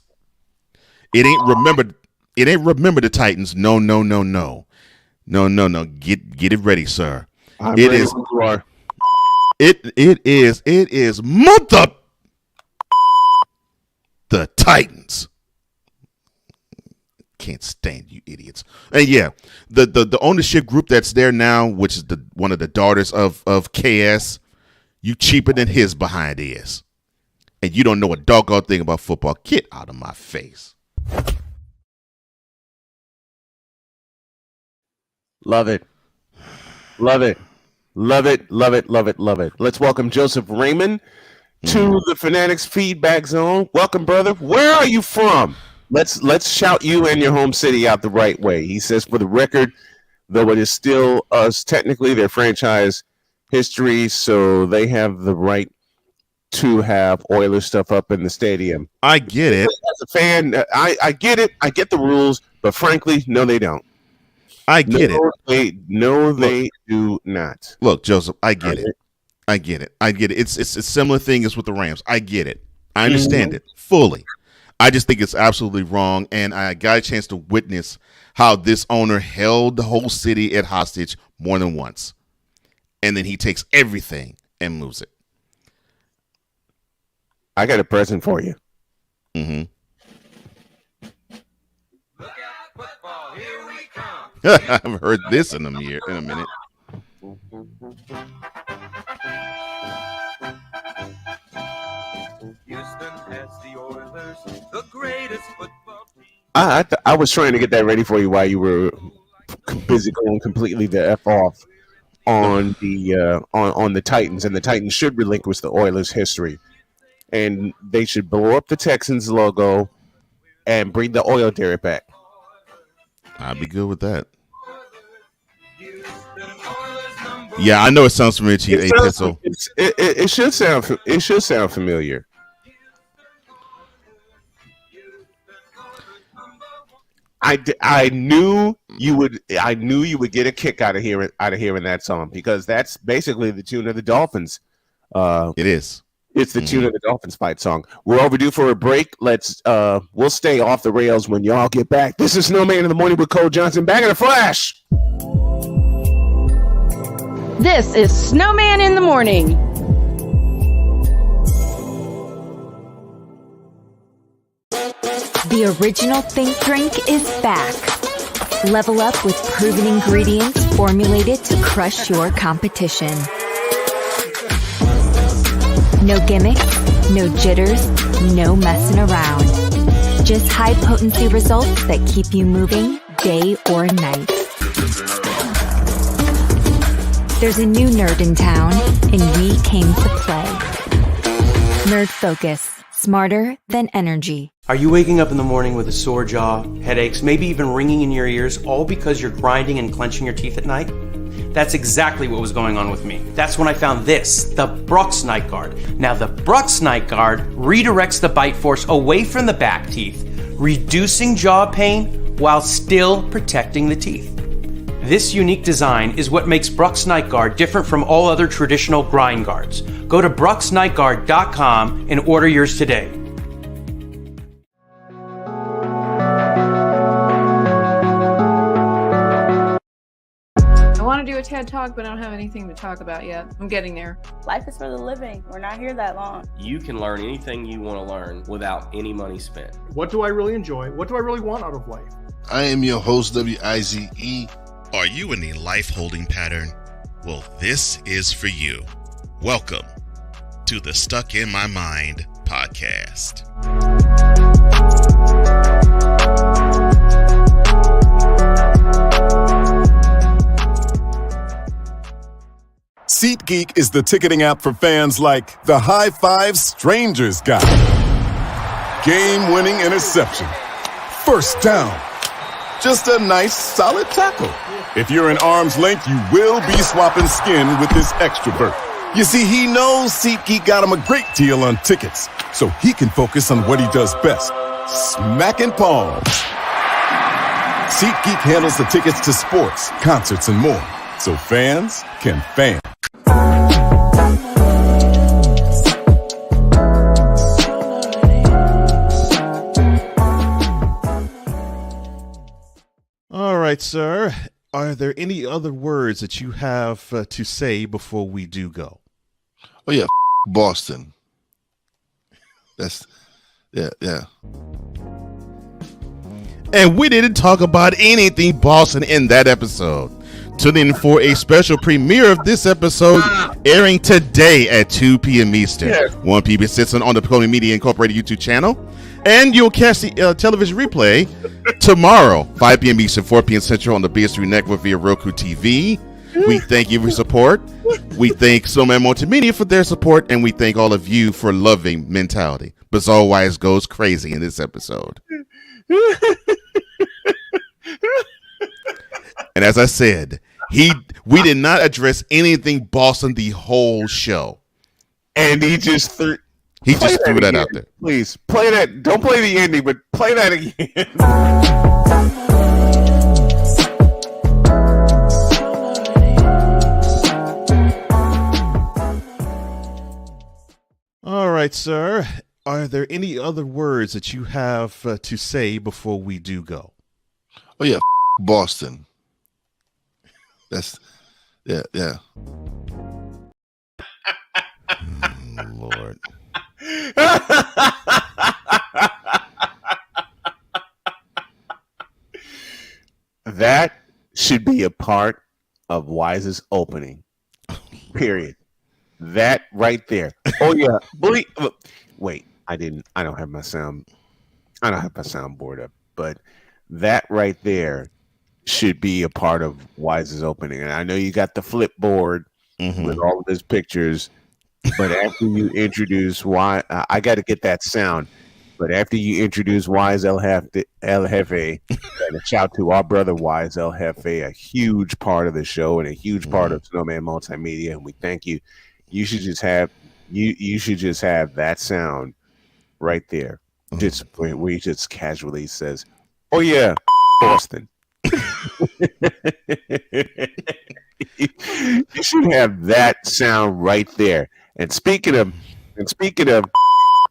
Speaker 1: It ain't remember the Titans. No. Get it ready, sir.
Speaker 6: I'm ready when you are.
Speaker 1: It is mother the Titans. Can't stand you idiots. And yeah, the ownership group that's there now, which is one of the daughters of KS, you cheaper than his behind is. And you don't know a doggone thing about football. Get out of my face.
Speaker 6: Love it. Let's welcome Joseph Raymond to the Fanatics Feedback Zone. Welcome, brother. Where are you from? Let's shout you and your home city out the right way. He says, for the record, though it is still us, technically their franchise history, so they have the right to have Oilers stuff up in the stadium.
Speaker 1: I get it.
Speaker 6: As a fan, I get it. I get the rules, but frankly, no, they don't.
Speaker 1: I get it.
Speaker 6: They do not.
Speaker 1: Look, Joseph, I get it. It's a similar thing as with the Rams. I get it. I understand it fully. I just think it's absolutely wrong, and I got a chance to witness how this owner held the whole city at hostage more than once. And then he takes everything and moves it.
Speaker 6: I got a present for you.
Speaker 1: Mm-hmm. I've heard this in a minute.
Speaker 13: Houston has the Oilers, the greatest football team.
Speaker 6: I was trying to get that ready for you while you were busy going completely the F off on the Titans, and the Titans should relinquish the Oilers' history. And they should blow up the Texans logo and bring the oil derrick back.
Speaker 1: I'd be good with that. Yeah, I know it sounds familiar to you, Pistol.
Speaker 6: It should sound familiar. I knew you would get a kick out of hearing that song, because that's basically the tune of the Dolphins.
Speaker 1: It is.
Speaker 6: It's the tune of the Dolphins fight song. We're overdue for a break. We'll stay off the rails when y'all get back. This is Snowman in the Morning with Cole Johnson. Back in a flash.
Speaker 3: This is Snowman in the Morning.
Speaker 12: The original Think Drink is back. Level up with proven ingredients formulated to crush your competition. No gimmicks, no jitters, no messing around. Just high potency results that keep you moving day or night. There's a new nerd in town, and we came to play. Nerd Focus, smarter than energy.
Speaker 14: Are you waking up in the morning with a sore jaw, headaches, maybe even ringing in your ears, all because you're grinding and clenching your teeth at night? That's exactly what was going on with me. That's when I found this, the Brux Night Guard. Now, the Brux Night Guard redirects the bite force away from the back teeth, reducing jaw pain while still protecting the teeth. This unique design is what makes Brux Night Guard different from all other traditional grind guards. Go to BruxNightGuard.com and order yours today.
Speaker 15: I want to do a TED Talk, but I don't have anything to talk about yet. I'm getting there.
Speaker 16: Life is for the living. We're not here that long.
Speaker 17: You can learn anything you want to learn without any money spent.
Speaker 4: What do I really enjoy? What do I really want out of life?
Speaker 18: I am your host, WIZE.
Speaker 7: Are you in a life holding pattern? Well, this is for you. Welcome to the Stuck in My Mind podcast.
Speaker 11: SeatGeek is the ticketing app for fans like the High Five Strangers guy. Game-winning interception. First down. Just a nice, solid tackle. If you're in arm's length, you will be swapping skin with this extrovert. You see, he knows SeatGeek got him a great deal on tickets, so he can focus on what he does best, smacking palms. SeatGeek handles the tickets to sports, concerts, and more, so fans can fan.
Speaker 1: All right, sir. Are there any other words that you have to say before we do go?
Speaker 18: Oh yeah, Boston. Yeah.
Speaker 1: And we didn't talk about anything Boston in that episode. Tune in for a special premiere of this episode airing today at 2 p.m. Eastern, 1 p.m. Eastern on the Paconi Media Incorporated YouTube channel. And you'll catch the television replay tomorrow, 5 p.m. Eastern, 4 p.m. Central on the BS3 Network via Roku TV. We thank you for your support. We thank Snowman Multimedia for their support, and we thank all of you for loving mentality. Bizarre Wise goes crazy in this episode. And as I said, we did not address anything Boston the whole show.
Speaker 6: And he just threw
Speaker 1: that out there.
Speaker 6: Please play that. Don't play the ending, but play that again.
Speaker 1: All right, sir. Are there any other words that you have to say before we do go?
Speaker 18: Oh yeah, Boston. Yeah.
Speaker 1: Lord.
Speaker 6: That should be a part of Wise's opening. Period. That right there. Oh yeah. Wait, I don't have my soundboard up, but that right there should be a part of Wise's opening. And I know you got the flip board with all of his pictures, but after you introduce I got to get that sound. But after you introduce Wise El Jefe, and a shout to our brother Wise El Jefe, a huge part of the show and a huge part of Snowman Multimedia, and we thank you. You should just have that sound right there, just where he just casually says, "Oh yeah, Boston." You should have that sound right there. And speaking of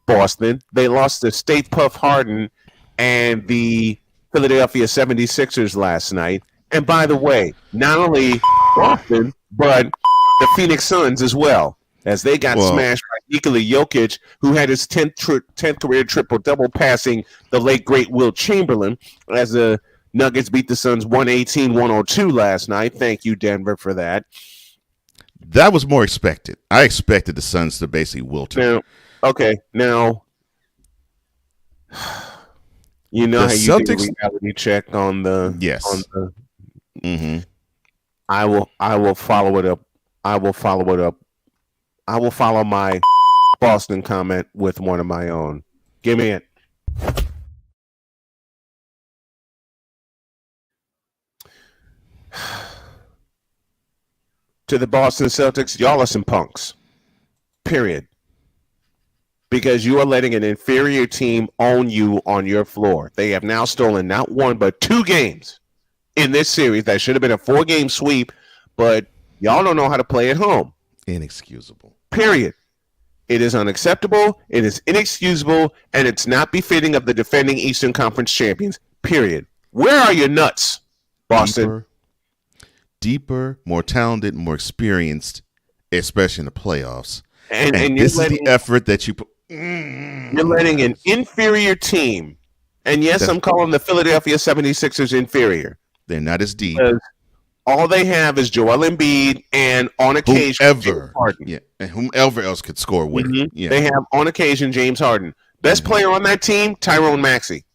Speaker 6: Boston, they lost to Stay Puft Harden and the Philadelphia 76ers last night. And by the way, not only Boston, but the Phoenix Suns as well, as they got smashed by Nikola Jokic, who had his 10th career triple-double, passing the late, great Wilt Chamberlain, as the Nuggets beat the Suns 118-102 last night. Thank you, Denver, for that.
Speaker 1: That was more expected. I expected the Suns to basically wilt him.
Speaker 6: Now, you know
Speaker 1: the
Speaker 6: how you
Speaker 1: Celtics
Speaker 6: do a reality check on the I will follow it up. I will follow my Boston comment with one of my own. Give me it. To the Boston Celtics, y'all are some punks. Period. Because you are letting an inferior team own you on your floor. They have now stolen not one, but 2 games in this series. That should have been a 4-game sweep, but y'all don't know how to play at home.
Speaker 1: Inexcusable.
Speaker 6: Period. It is unacceptable, it is inexcusable, and it's not befitting of the defending Eastern Conference champions. Period. Where are your nuts, Boston?
Speaker 1: Deeper, more talented, more experienced, especially in the playoffs.
Speaker 6: And
Speaker 1: this is the effort that you put.
Speaker 6: You're letting an inferior team, and yes, I'm calling the Philadelphia 76ers inferior.
Speaker 1: They're not as deep.
Speaker 6: All they have is Joel Embiid and on occasion James Harden.
Speaker 1: And whomever else could score with it. Yeah.
Speaker 6: They have on occasion James Harden. Best player on that team, Tyrone Maxey,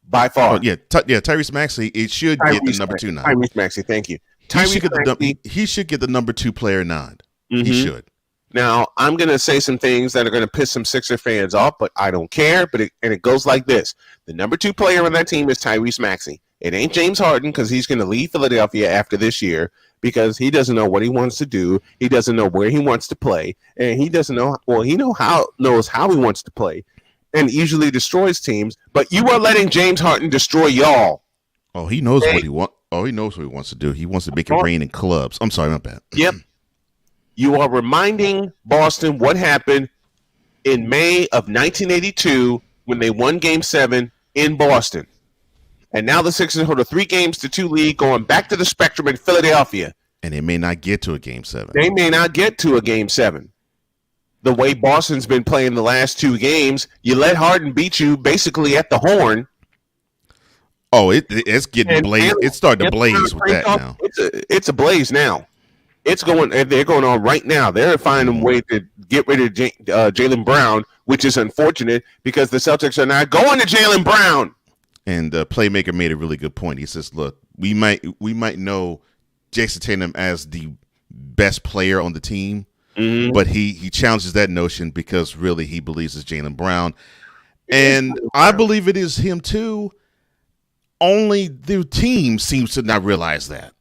Speaker 6: by far.
Speaker 1: Tyrese Maxey. It should get the number 2 nod.
Speaker 6: Tyrese Maxey, thank you.
Speaker 1: He should get the number 2 player nod. He should.
Speaker 6: Now, I'm going to say some things that are going to piss some Sixer fans off, but I don't care. It goes like this. The number 2 player on that team is Tyrese Maxey. It ain't James Harden because he's going to leave Philadelphia after this year because he doesn't know what he wants to do. He doesn't know where he wants to play. And he doesn't know, well, he knows how he wants to play and usually destroys teams. But you are letting James Harden destroy y'all.
Speaker 1: Oh, he knows what he wants. Oh, he knows what he wants to do. He wants to make it rain in clubs. I'm sorry, my bad.
Speaker 6: Yep. You are reminding Boston what happened in May of 1982 when they won Game 7 in Boston. And now the Sixers hold a 3-2 lead going back to the Spectrum in Philadelphia.
Speaker 1: And they may not get to a Game 7.
Speaker 6: They may not get to a Game 7. The way Boston's been playing the last 2 games, you let Harden beat you basically at the horn.
Speaker 1: Oh, it's getting blazed. It's starting to blaze with that now.
Speaker 6: It's a blaze now. They're going on right now. They're finding a way to get rid of Jaylen Brown, which is unfortunate because the Celtics are not going to Jaylen Brown.
Speaker 1: And the playmaker made a really good point. He says, "Look, we might know Jason Tatum as the best player on the team, but he challenges that notion because really he believes it's Jaylen Brown, and I believe it is him too. Only the team seems to not realize that."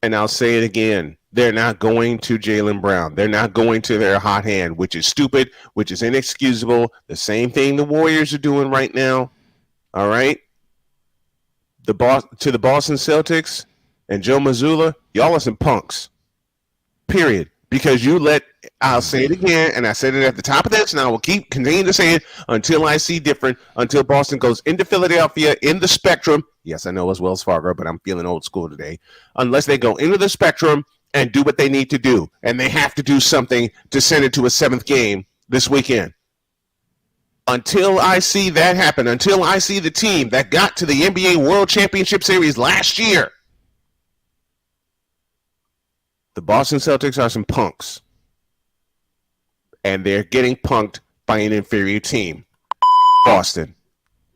Speaker 6: And I'll say it again. They're not going to Jaylen Brown. They're not going to their hot hand, which is stupid, which is inexcusable. The same thing the Warriors are doing right now. All right? To the Boston Celtics and Joe Mazzulla, y'all are some punks. Period. Because I'll say it again, and I said it at the top of this, and I will continue to say it until I see different, until Boston goes into Philadelphia in the Spectrum. Yes, I know it's Wells Fargo, but I'm feeling old school today. Unless they go into the Spectrum and do what they need to do, and they have to do something to send it to a 7th game this weekend. Until I see that happen, until I see the team that got to the NBA World Championship Series last year, the Boston Celtics are some punks. And they're getting punked by an inferior team. Boston.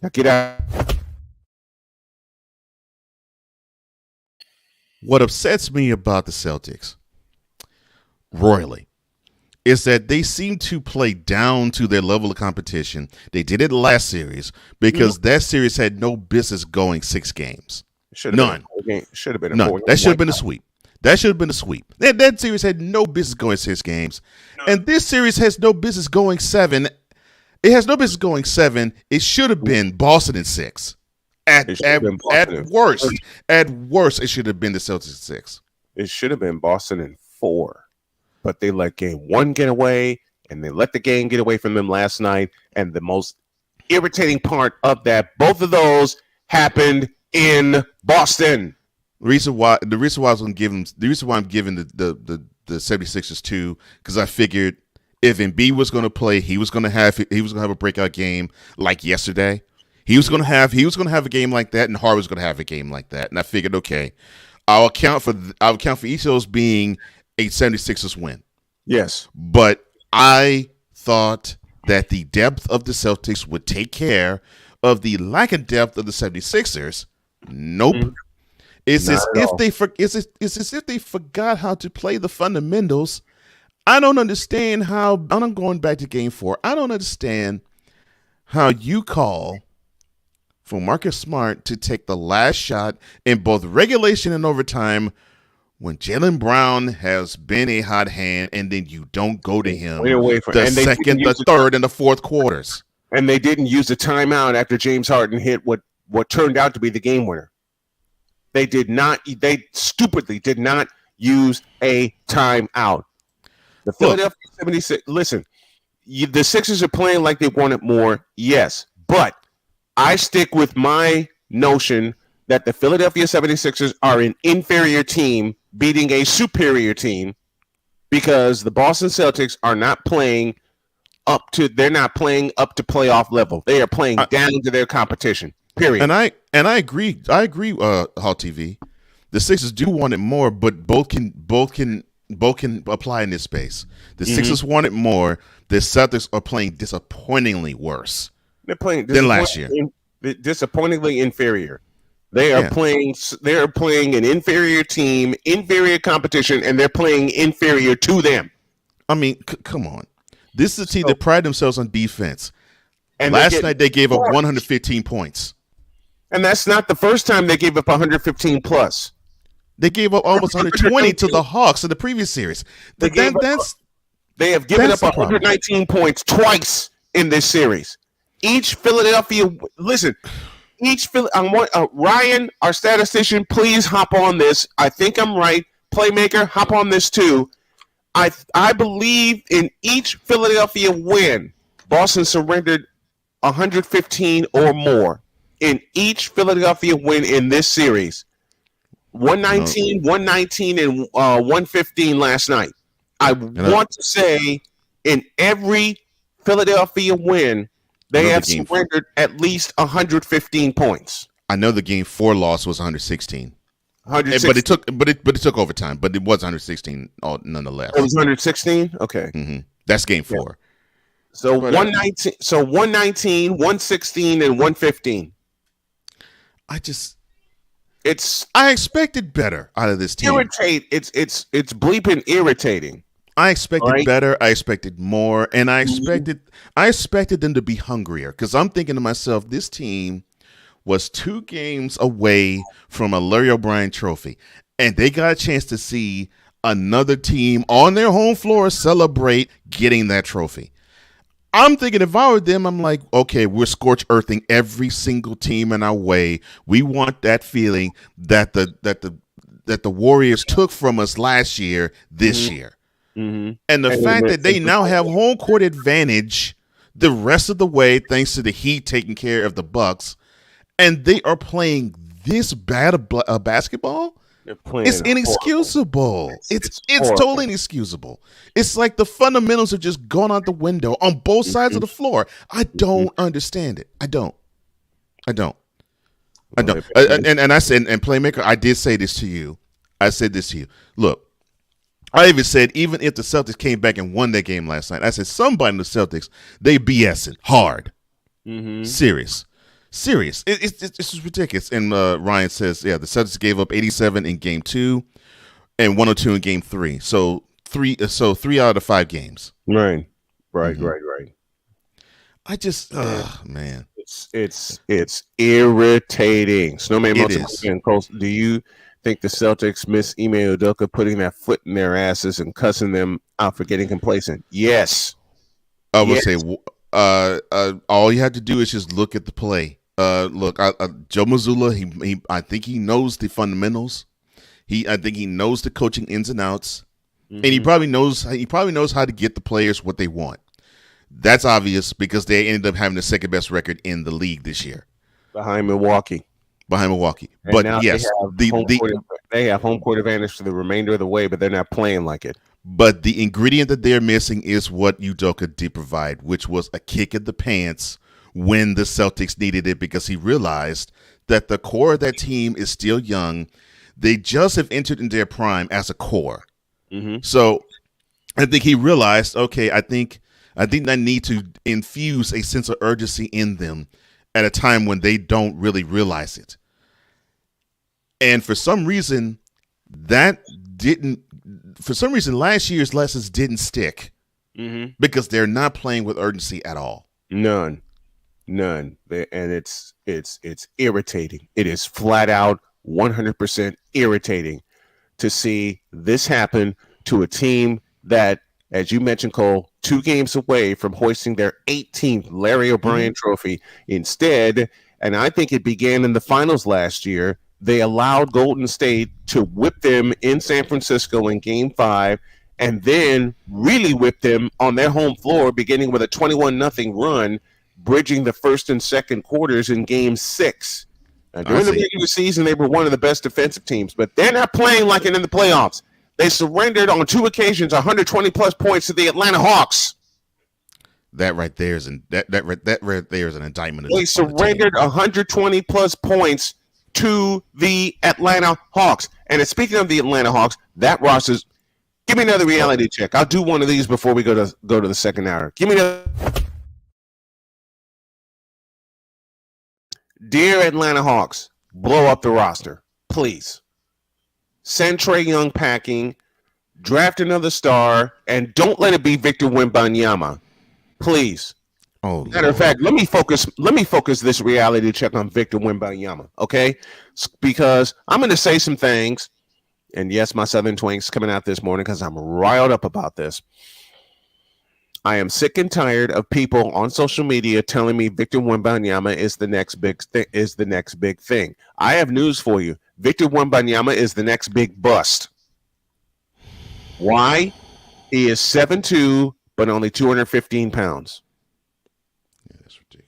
Speaker 6: Now get out.
Speaker 1: What upsets me about the Celtics royally is that they seem to play down to their level of competition. They did it last series because that series had no business going 6 games. None.
Speaker 6: Should have been
Speaker 1: none. That should have been a sweep. That should have been a sweep. That series had no business going 6 games. And this series has no business going 7. It has no business going 7. It should have been Boston in 6. At worst, it should have been the Celtics in 6.
Speaker 6: It should have been Boston in 4. But they let game 1 get away, and they let the game get away from them last night. And the most irritating part of that, both of those happened in Boston.
Speaker 1: The reason why I'm giving the 76ers 2, because I figured if Embiid was going to play, he was going to have a breakout game like yesterday. He was going to have a game like that, and Harden was going to have a game like that. And I figured, okay, I'll account for each of those being a 76ers win.
Speaker 6: Yes,
Speaker 1: but I thought that the depth of the Celtics would take care of the lack of depth of the 76ers. Nope. Mm-hmm. It's as if they forgot how to play the fundamentals. I don't understand how. I'm going back to Game 4. I don't understand how you call for Marcus Smart to take the last shot in both regulation and overtime when Jaylen Brown has been a hot hand, and then you don't go to him the second, the third, and the fourth quarters.
Speaker 6: And they didn't use a timeout after James Harden hit what turned out to be the game winner. They stupidly did not use a timeout. The Philadelphia 76, listen, the Sixers are playing like they wanted more, yes. But I stick with my notion that the Philadelphia 76ers are an inferior team beating a superior team because the Boston Celtics are not playing they're not playing up to playoff level. They are playing down to their competition. Period.
Speaker 1: And I agree. Hall TV. The Sixers do want it more, but both can apply in this space. The Sixers want it more. The Celtics are playing disappointingly worse.
Speaker 6: They're playing
Speaker 1: than last year.
Speaker 6: Disappointingly inferior. They are playing. They are playing an inferior team, inferior competition, and they're playing inferior to them.
Speaker 1: I mean, come on. This is a team that pride themselves on defense.
Speaker 6: And
Speaker 1: last night they gave up 115 points.
Speaker 6: And that's not the first time they gave up 115 plus.
Speaker 1: They gave up almost 120 to the Hawks in the previous series.
Speaker 6: They have given up 119 points twice in this series. Each Philadelphia, listen, Ryan, our statistician, please hop on this. I think I'm right. Playmaker, hop on this too. I believe in each Philadelphia win, Boston surrendered 115 or more. In each Philadelphia win in this series. 119, 119, and 115 last night. I want to say in every Philadelphia win, they have surrendered at least 115 points.
Speaker 1: I know the game 4 loss was 116.
Speaker 6: 116.
Speaker 1: But it took overtime, but it was 116 nonetheless.
Speaker 6: It was 116? Okay.
Speaker 1: Mm-hmm. That's game 4.
Speaker 6: Yeah. So 119, 116, and 115.
Speaker 1: I expected better out of this team.
Speaker 6: It's bleeping irritating.
Speaker 1: I expected better. I expected more, and I expected them to be hungrier. Because I'm thinking to myself, this team was 2 games away from a Larry O'Brien trophy, and they got a chance to see another team on their home floor celebrate getting that trophy. I'm thinking if I were them, I'm like, okay, we're scorch earthing every single team in our way. We want that feeling that the Warriors took from us last year, this year.
Speaker 6: Mm-hmm.
Speaker 1: And the fact that they now have home court advantage the rest of the way, thanks to the Heat taking care of the Bucks, and they are playing this bad a basketball. It's inexcusable. It's totally inexcusable. It's like the fundamentals have just gone out the window on both sides of the floor. I don't understand it. I don't. And I said, and Playmaker, I did say this to you. I said this to you. Look, I even said, even if the Celtics came back and won that game last night, I said somebody in the Celtics, they BSing hard.
Speaker 6: Mm-hmm.
Speaker 1: Serious. It's just ridiculous. And Ryan says, the Celtics gave up 87 in game 2 and 102 in game 3. So 3 out of 5 games.
Speaker 6: Right.
Speaker 1: I just, man,
Speaker 6: it's irritating. Snowman, do you think the Celtics miss Ime Udoka putting that foot in their asses and cussing them out for getting complacent? Yes.
Speaker 1: I would say all you have to do is just look at the play. Look, Joe Mazzulla, I think he knows the fundamentals. I think he knows the coaching ins and outs, and he probably knows how to get the players what they want. That's obvious because they ended up having the second best record in the league this year,
Speaker 6: behind Milwaukee.
Speaker 1: And but yes,
Speaker 6: they have home court advantage for the remainder of the way, but they're not playing like it.
Speaker 1: But the ingredient that they're missing is what Udoka did provide, which was a kick in the pants when the Celtics needed it, because he realized that the core of that team is still young. They just have entered into their prime as a core.
Speaker 6: Mm-hmm.
Speaker 1: So I think he realized, okay, I think I need to infuse a sense of urgency in them at a time when they don't really realize it. And for some reason, last year's lessons didn't stick because they're not playing with urgency at all.
Speaker 6: None. And it's irritating. It is flat out 100% irritating to see this happen to a team that, as you mentioned, Cole, 2 games away from hoisting their 18th Larry O'Brien trophy. Instead, and I think it began in the finals last year, they allowed Golden State to whip them in San Francisco in Game 5, and then really whip them on their home floor, beginning with a 21-0 run, bridging the first and second quarters in Game 6. Now, during the regular season, they were one of the best defensive teams, but they're not playing like it in the playoffs. They surrendered on 2 occasions 120-plus points to the Atlanta Hawks.
Speaker 1: That right there is an indictment.
Speaker 6: They surrendered 120-plus points to the Atlanta Hawks. And speaking of the Atlanta Hawks, that roster's. Give me another reality check. I'll do one of these before we go to the second hour. Give me another. Dear Atlanta Hawks, blow up the roster. Please. Send Trae Young packing, draft another star, and don't let it be Victor Wembanyama. Please.
Speaker 1: Oh,
Speaker 6: matter of fact, let me focus this reality check on Victor Wembanyama, okay? Because I'm going to say some things, and yes, my Southern twang's coming out this morning because I'm riled up about this. I am sick and tired of people on social media telling me Victor Wembanyama is the next big thing. I have news for you. Victor Wembanyama is the next big bust. Why? He is 7'2", but only 215 pounds.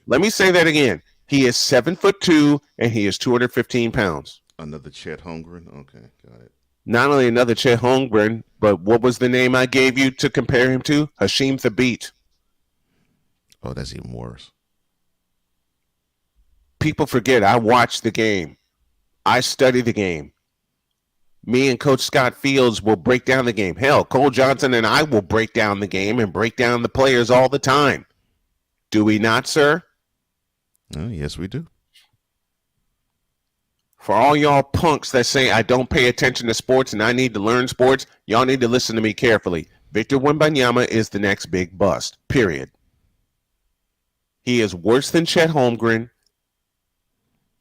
Speaker 6: Let me say that again. He is 7'2", and he is 215 pounds.
Speaker 1: Another Chet Holmgren? Okay, got it.
Speaker 6: Not only another Chet Holmgren, but what was the name I gave you to compare him to? Hasheem Thabeet.
Speaker 1: Oh, that's even worse.
Speaker 6: People forget I watched the game. I study the game. Me and Coach Scott Fields will break down the game. Hell, Cole Johnson and I will break down the game and break down the players all the time. Do we not, sir?
Speaker 1: Oh, yes, we do.
Speaker 6: For all y'all punks that say I don't pay attention to sports and I need to learn sports, y'all need to listen to me carefully. Victor Wembanyama is the next big bust, period. He is worse than Chet Holmgren.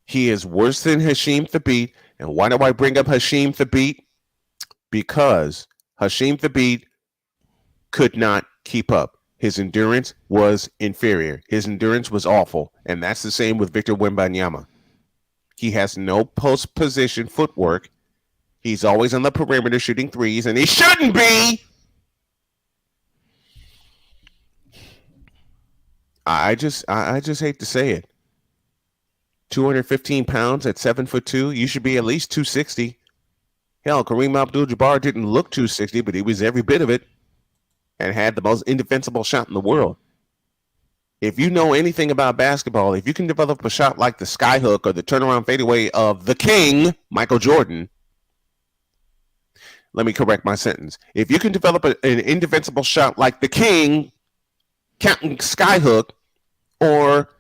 Speaker 6: He is worse than Hasheem Thabeet. And why do I bring up Hasheem Thabeet? Because Hasheem Thabeet could not keep up. His endurance was inferior. His endurance was awful. And that's the same with Victor Wembanyama. He has no post position footwork. He's always on the perimeter shooting threes, and he shouldn't be. I just hate to say it. 215 pounds at 7'2", you should be at least 260. Hell, Kareem Abdul-Jabbar didn't look 260, but he was every bit of it and had the most indefensible shot in the world. If you know anything about basketball, if you can develop a shot like the skyhook or the turnaround fadeaway of the king, Michael Jordan, let me correct my sentence. If you can develop an indefensible shot like the king, Captain Skyhook, or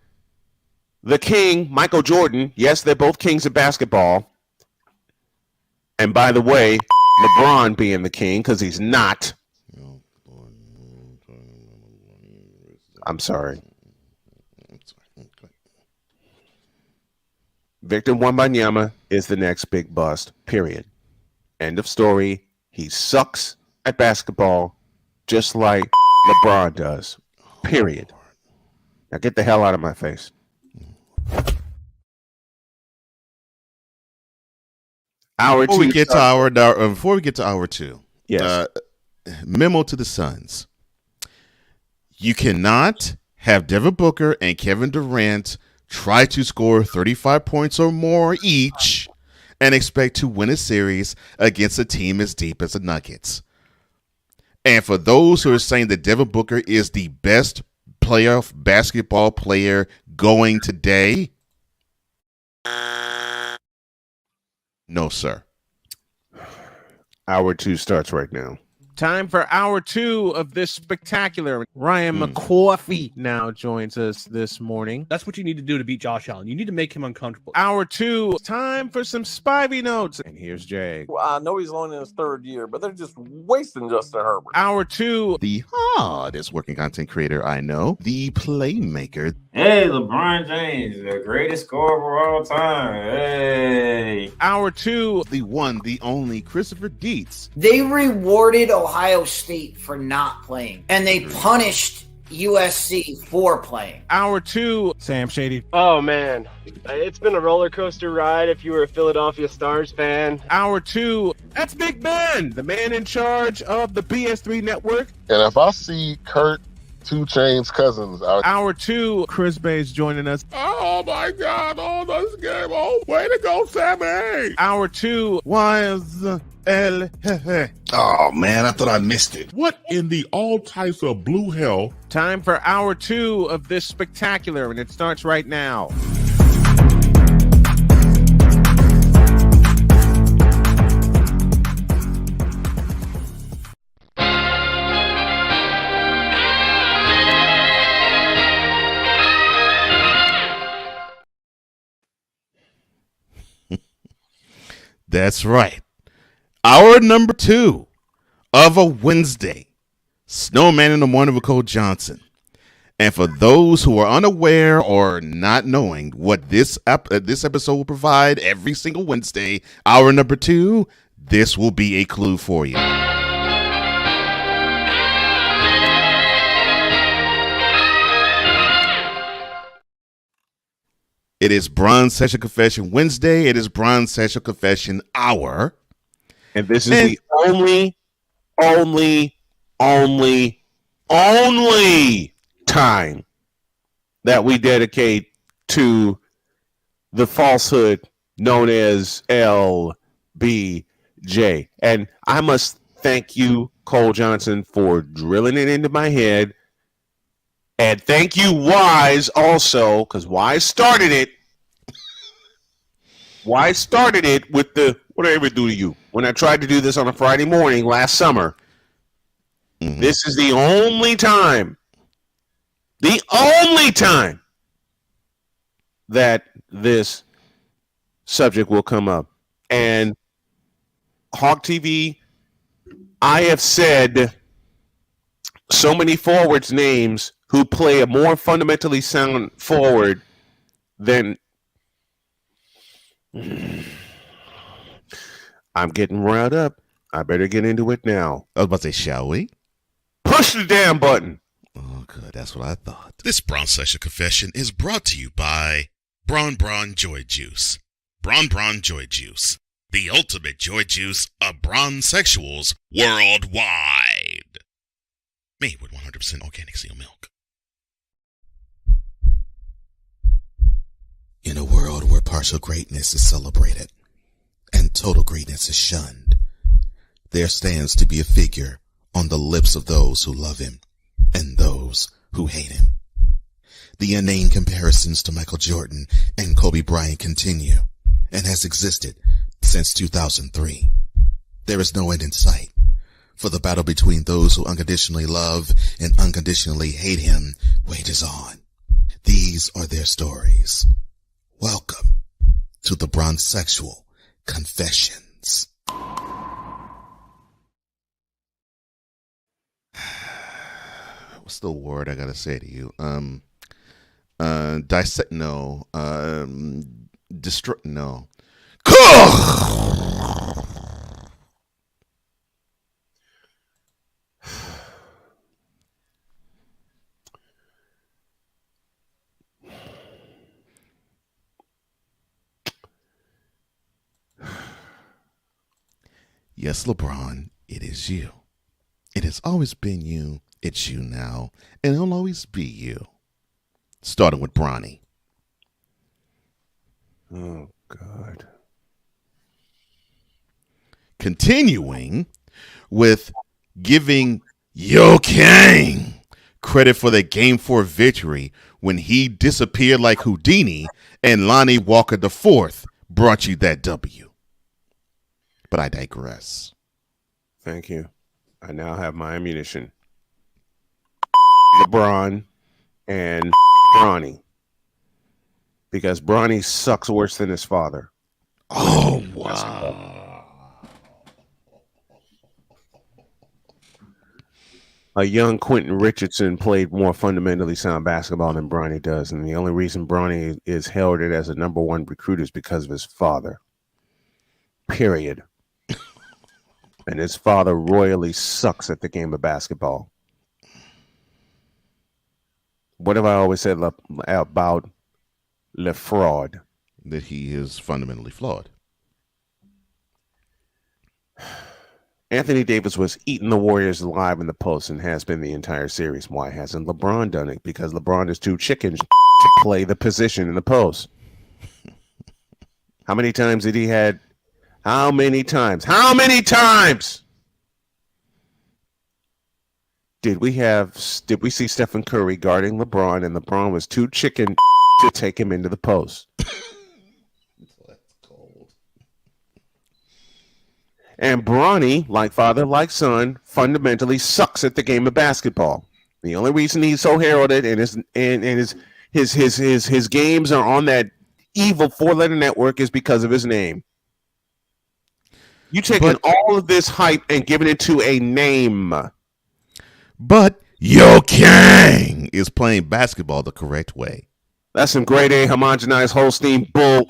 Speaker 6: the king, Michael Jordan, yes, they're both kings of basketball. And by the way, LeBron being the king, because he's not. I'm sorry. Victor Wembanyama is the next big bust, period. End of story. He sucks at basketball just like LeBron does, period. Now get the hell out of my face.
Speaker 1: Before we get to hour two,
Speaker 6: yes.
Speaker 1: Memo to the Suns. You cannot have Devin Booker and Kevin Durant try to score 35 points or more each and expect to win a series against a team as deep as the Nuggets. And for those who are saying that Devin Booker is the best playoff basketball player going today, no, sir.
Speaker 6: Hour two starts right now.
Speaker 4: Time for hour two of this spectacular. Ryan McCoffey now joins us this morning.
Speaker 19: That's what you need to do to beat Josh Allen. You need to make him uncomfortable.
Speaker 4: Hour two, time for some Spivey notes. And here's Jay.
Speaker 20: Well, I know he's only in his third year, but they're just wasting Justin Herbert.
Speaker 4: Hour two,
Speaker 1: the hardest working content creator I know, the playmaker.
Speaker 21: Hey, LeBron James, the greatest scorer of all time. Hey.
Speaker 4: Hour two,
Speaker 1: the one, the only Christopher Dietz.
Speaker 22: They rewarded Ohio State for not playing, and they punished USC for playing.
Speaker 4: Hour two, Sam Shady.
Speaker 23: Oh, man. It's been a roller coaster ride if you were a Philadelphia Stars fan.
Speaker 4: Hour two, that's Big Ben, the man in charge of the BS3 network.
Speaker 24: And if I see Kurt 2 Chainz Cousins out.
Speaker 4: Hour two, Chris Bay's joining us.
Speaker 5: Oh my God! Oh, this game! Oh, way to go, Sammy!
Speaker 4: Hour two, was El Jefe.
Speaker 11: Oh man, I thought I missed it.
Speaker 5: What in the all types of blue hell?
Speaker 4: Time for hour two of this spectacular, and it starts right now.
Speaker 1: That's right. Hour number 2 of a Wednesday. Snowman in the Morning with Cole Johnson. And for those who are unaware or not knowing what this episode will provide every single Wednesday, hour number 2, this will be a clue for you. It is Bronsexual Confession Wednesday. It is Bronsexual Confession Hour.
Speaker 6: And this is the only time that we dedicate to the falsehood known as LBJ. And I must thank you, Cole Johnson, for drilling it into my head. And thank you, Wise, also, because Wise started it. Wise started it with the, what did I ever do to you? When I tried to do this on a Friday morning last summer. Mm-hmm. This is the only time that this subject will come up. And Hawk TV, I have said so many forwards' names who play a more fundamentally sound forward than... I'm getting riled up. I better get into it now.
Speaker 1: I was about to say, shall we?
Speaker 6: Push the damn button.
Speaker 1: Oh, good. That's what I thought.
Speaker 7: This Bronsexual Confession is brought to you by Bron Joy Juice. Bron Joy Juice. The ultimate joy juice of Bronsexuals worldwide. Made with 100% organic seal milk. In a world where partial greatness is celebrated and total greatness is shunned, there stands to be a figure on the lips of those who love him and those who hate him. The inane comparisons to Michael Jordan and Kobe Bryant continue and has existed since 2003. There is no end in sight, for the battle between those who unconditionally love and unconditionally hate him wages on. These are their stories. Welcome to the Bronsexual Confessions.
Speaker 1: What's the word I gotta say to you? Dissect? No. Destroy? No. Yes, LeBron, it is you. It has always been you. It's you now, and it'll always be you. Starting with Bronny.
Speaker 6: Oh, God.
Speaker 1: Continuing with giving Yo King credit for the Game 4 victory when he disappeared like Houdini and Lonnie Walker IV brought you that W. But I digress.
Speaker 6: Thank you. I now have my ammunition. LeBron and Bronny. Because Bronny sucks worse than his father.
Speaker 1: Oh, wow.
Speaker 6: A young Quentin Richardson played more fundamentally sound basketball than Bronny does. And the only reason Bronny is heralded as a number one recruit is because of his father. Period. And his father royally sucks at the game of basketball. What have I always said about Le Fraud?
Speaker 1: That he is fundamentally flawed.
Speaker 6: Anthony Davis was eating the Warriors alive in the post and has been the entire series. Why hasn't LeBron done it? Because LeBron is too chicken to play the position in the post. How many times did he had? How many times? How many times did we see Stephen Curry guarding LeBron and LeBron was too chicken to take him into the post?
Speaker 1: That's cold.
Speaker 6: And Bronny, like father, like son, fundamentally sucks at the game of basketball. The only reason he's so heralded and his games are on that evil 4-letter network is because of his name. You taking all of this hype and giving it to a name.
Speaker 1: But Yo Kang is playing basketball the correct way.
Speaker 6: That's some grade A homogenized Holstein bull.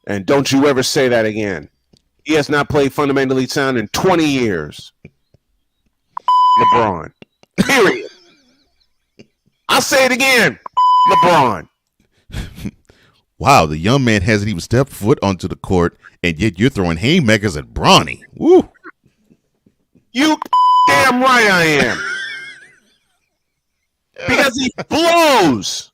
Speaker 6: And don't you ever say that again. He has not played fundamentally sound in 20 years. LeBron. Period. I'll say it again. LeBron.
Speaker 1: Wow, the young man hasn't even stepped foot onto the court, and yet you're throwing haymakers at Bronny. Woo!
Speaker 6: You damn right I am. Because he blows.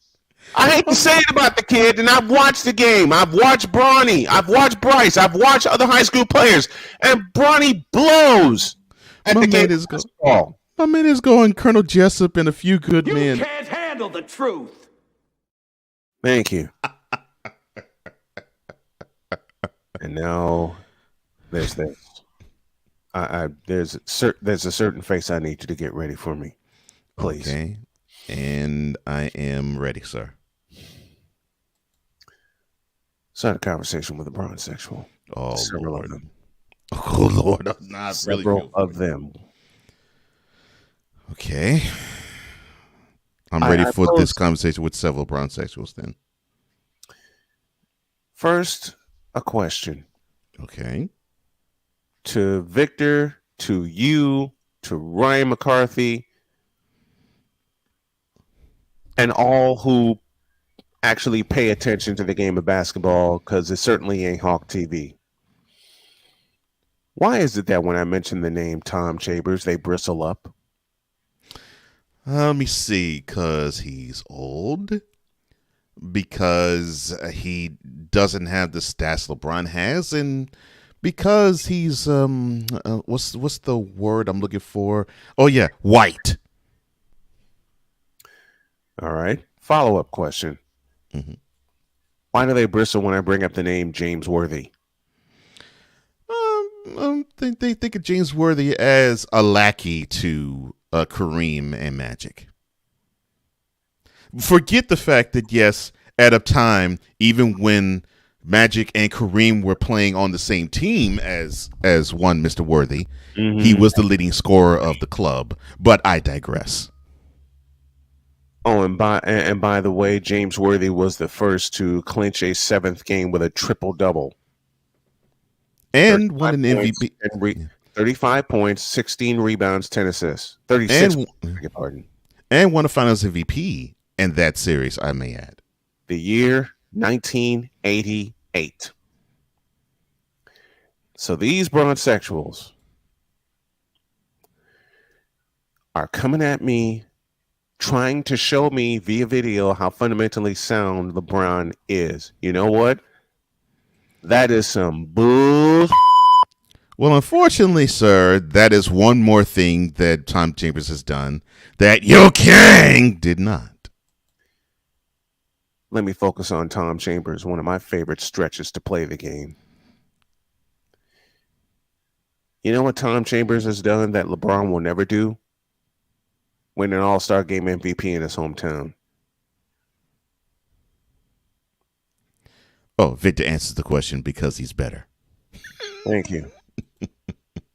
Speaker 6: I hate to say it about the kid, and I've watched the game. I've watched Bronny. I've watched Bryce. I've watched other high school players, and Bronny blows at the game.
Speaker 1: My man is going Colonel Jessup and a few good men.
Speaker 2: You can't handle the truth.
Speaker 6: Thank you. And now there's this. There's a certain face I need you to get ready for me, please.
Speaker 1: Okay, and I am ready, sir.
Speaker 6: So I had a conversation with a Bronsexual.
Speaker 1: Oh,
Speaker 6: several
Speaker 1: Lord.
Speaker 6: of them.
Speaker 1: Oh Lord, I'm not
Speaker 6: several
Speaker 1: really
Speaker 6: of them.
Speaker 1: Okay, I'm ready for this conversation with several Bronsexuals. Then,
Speaker 6: first, a question.
Speaker 1: Okay.
Speaker 6: To Victor, to you, to Ryan McCarthy, and all who actually pay attention to the game of basketball, because it certainly ain't Hawk TV. Why is it that when I mention the name Tom Chambers, they bristle up?
Speaker 1: Let me see, because he's old, because he doesn't have the stats LeBron has, and because he's what's the word I'm looking for? Oh yeah, white.
Speaker 6: All right. Follow-up question.
Speaker 1: Mm-hmm.
Speaker 6: Why do they bristle when I bring up the name James Worthy?
Speaker 1: They think of James Worthy as a lackey to Kareem and Magic. Forget the fact that, yes, at a time, even when Magic and Kareem were playing on the same team as one Mr. Worthy, he was the leading scorer of the club. But I digress.
Speaker 6: Oh, and by the way, James Worthy was the first to clinch a 7th game with a triple-double.
Speaker 1: And won an MVP.
Speaker 6: 35 points, 16 rebounds, 10 assists. 36 points, I beg your pardon.
Speaker 1: And won a finals MVP in that series, I may add.
Speaker 6: The year 1988. So these Bronsexuals are coming at me, trying to show me via video how fundamentally sound LeBron is. You know what? That is some bull.
Speaker 1: Well, unfortunately, sir, that is one more thing that Tom Chambers has done that Yo Kang did not.
Speaker 6: Let me focus on Tom Chambers, one of my favorite stretches to play the game. You know what Tom Chambers has done that LeBron will never do? Win an All-Star Game MVP in his hometown.
Speaker 1: Oh, Victor answers the question because he's better.
Speaker 6: Thank you.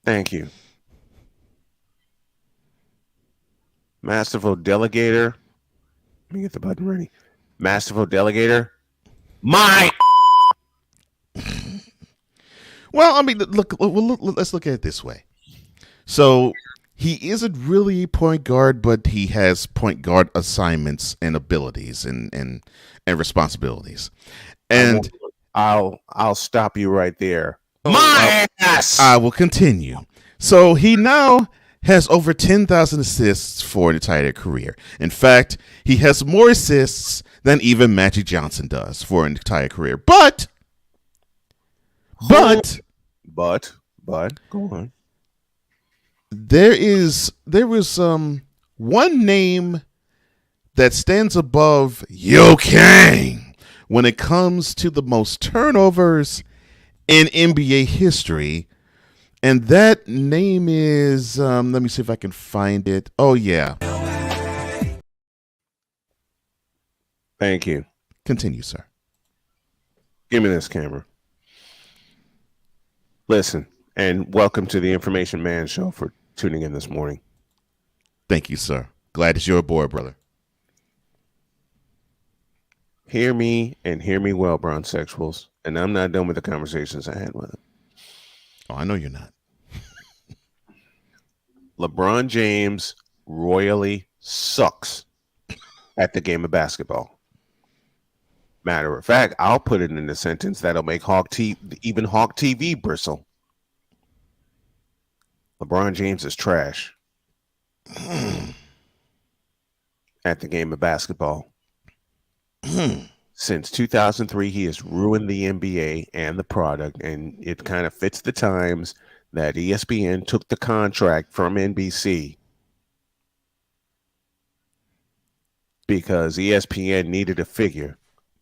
Speaker 6: Thank you. Masterful Delegator. Let me get the button ready. Masterful Delegator. My.
Speaker 1: Well, I mean, look, let's look at it this way. So he isn't really a point guard, but he has point guard assignments and abilities and responsibilities. And
Speaker 6: I'll stop you right there. My ass.
Speaker 1: I will continue. So he now has over 10,000 assists for an entire career. In fact, he has more assists than even Magic Johnson does for an entire career. But go
Speaker 6: on.
Speaker 1: There was one name that stands above Yo Kang when it comes to the most turnovers in NBA history, and that name is let me see if I can find it. Oh yeah.
Speaker 6: Thank you.
Speaker 1: Continue, sir.
Speaker 6: Give me this camera. Listen, And welcome to the Information Man Show for tuning in this morning.
Speaker 1: Thank you, sir. Glad that you're aboard, brother.
Speaker 6: Hear me and hear me well, Bronsexuals. And I'm not done with the conversations I had with him.
Speaker 1: Oh, I know you're not.
Speaker 6: LeBron James royally sucks at the game of basketball. Matter of fact, I'll put it in a sentence that'll make even Hawk TV bristle. LeBron James is trash at the game of basketball. Since 2003, he has ruined the NBA and the product, and it kind of fits the times that ESPN took the contract from NBC because ESPN needed a figure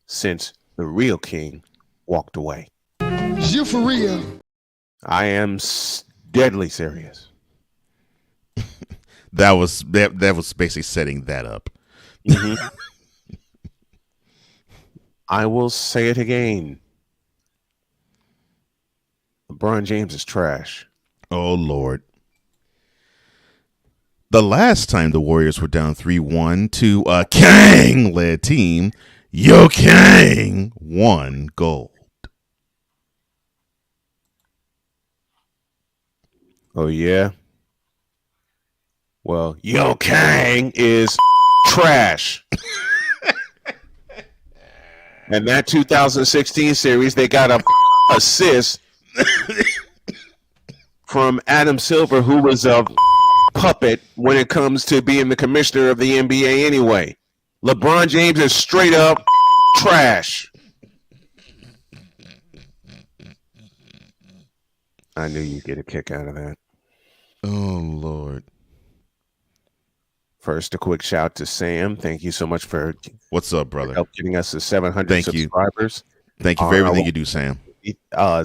Speaker 6: since the real king walked away.
Speaker 8: You for real?
Speaker 6: I am deadly serious.
Speaker 1: That was basically setting that up.
Speaker 6: Mm-hmm. I will say it again. LeBron James is trash.
Speaker 1: Oh, Lord. The last time the Warriors were down 3-1 to a Kang-led team, Yo Kang won gold.
Speaker 6: Oh, yeah? Well, Yo Kang is trash. And that 2016 series, they got a assist from Adam Silver, who was a puppet when it comes to being the commissioner of the NBA anyway. LeBron James is straight up trash. I knew you'd get a kick out of that.
Speaker 1: Oh, Lord.
Speaker 6: First, a quick shout to Sam. Thank you so much for
Speaker 1: what's up, brother?
Speaker 6: Help getting us to 700
Speaker 1: thank
Speaker 6: subscribers.
Speaker 1: Thank you for everything you do, Sam.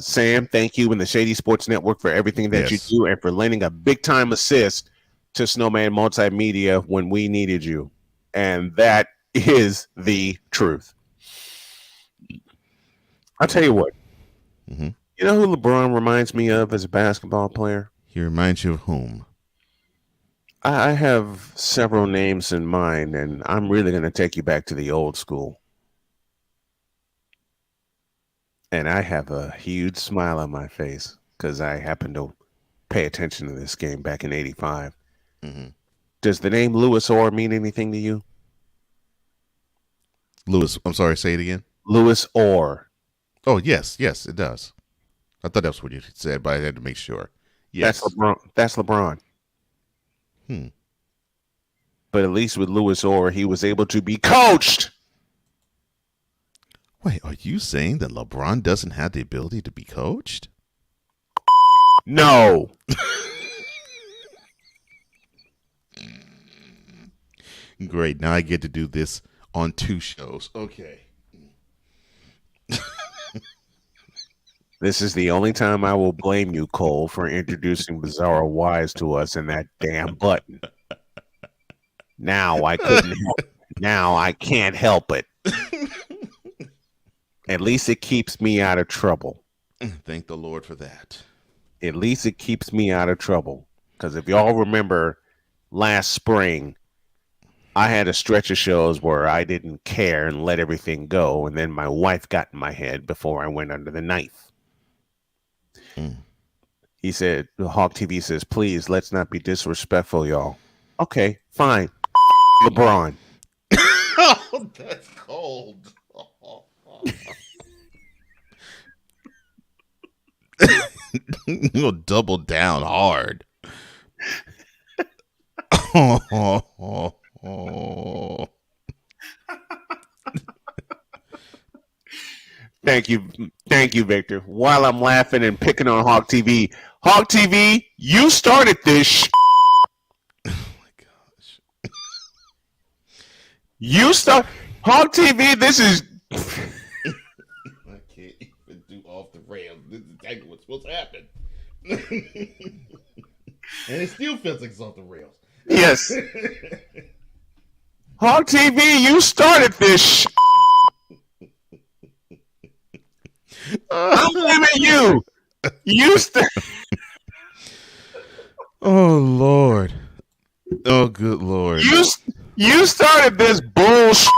Speaker 6: Sam, thank you and the Shady Sports Network for everything that you do and for lending a big time assist to Snowman Multimedia when we needed you. And that is the truth. I'll tell you what.
Speaker 1: Mm-hmm.
Speaker 6: You know who LeBron reminds me of as a basketball player?
Speaker 1: He reminds you of whom?
Speaker 6: I have several names in mind, and I'm really going to take you back to the old school. And I have a huge smile on my face because I happened to pay attention to this game back in '85.
Speaker 1: Mm-hmm.
Speaker 6: Does the name Louis Orr mean anything to you?
Speaker 1: Louis, I'm sorry, say it again.
Speaker 6: Louis Orr.
Speaker 1: Oh, yes, it does. I thought that's what you said, but I had to make sure. Yes.
Speaker 6: That's LeBron. But at least with Louis Orr, he was able to be coached.
Speaker 1: Wait, are you saying that LeBron doesn't have the ability to be coached?
Speaker 6: No.
Speaker 1: Great. Now I get to do this on 2 shows. Okay.
Speaker 6: This is the only time I will blame you, Cole, for introducing Bizarro Wise to us in that damn button. Now I couldn't help it. Now I can't help it. At least it keeps me out of trouble.
Speaker 1: Thank the Lord for that.
Speaker 6: At least it keeps me out of trouble. Because if y'all remember last spring, I had a stretch of shows where I didn't care and let everything go. And then my wife got in my head before I went under the knife. He said, Hawk TV says, please, let's not be disrespectful, y'all. Okay, fine. LeBron.
Speaker 1: Oh, that's cold. You'll double down hard.
Speaker 6: Thank you, Victor. While I'm laughing and picking on Hawk TV, you started this.
Speaker 1: Oh my gosh!
Speaker 6: You start Hawk TV. This is.
Speaker 1: I can't even do off the rails. This is exactly what's supposed to happen, and it still feels like it's off the rails.
Speaker 6: Yes. Hawk TV, you started this. I'm blaming you.
Speaker 1: Oh Lord. Oh good Lord.
Speaker 6: You started this bullshit.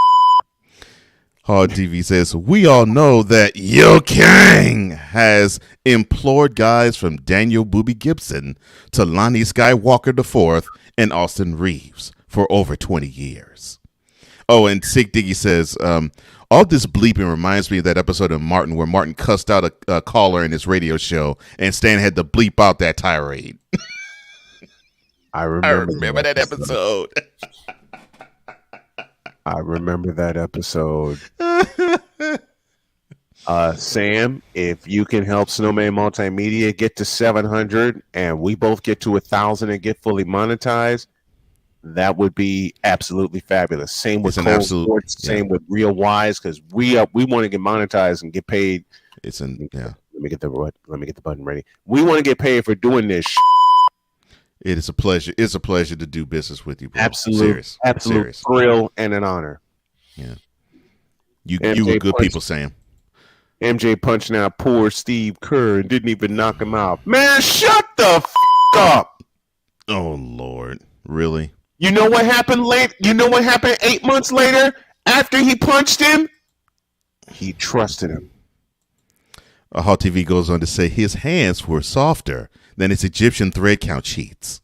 Speaker 1: Hard TV says, we all know that Yo Kang has implored guys from Daniel Booby Gibson to Lonnie Skywalker IV and Austin Reeves for over 20 years. Oh, and Sick Diggy says, all this bleeping reminds me of that episode of Martin where Martin cussed out a caller in his radio show and Stan had to bleep out that tirade.
Speaker 6: I remember
Speaker 1: that episode.
Speaker 6: I remember that episode. Sam, if you can help Snowman Multimedia get to 700 and we both get to 1,000 and get fully monetized, that would be absolutely fabulous. Same with Cold Sports, same with Real Wise, because we want to get monetized and get paid.
Speaker 1: It's in yeah.
Speaker 6: Let me get the button ready. We want to get paid for doing this.
Speaker 1: It is a pleasure. It's a pleasure to do business with you, bro.
Speaker 6: Absolute thrill and an honor.
Speaker 1: Yeah, you were good people, Sam.
Speaker 6: MJ punching out poor Steve Kerr and didn't even knock him out. Man, shut the up.
Speaker 1: Oh Lord, really?
Speaker 6: You know what happened late? You know what happened 8 months later after he punched him? He trusted him.
Speaker 1: Hot TV goes on to say his hands were softer than his Egyptian thread count sheets.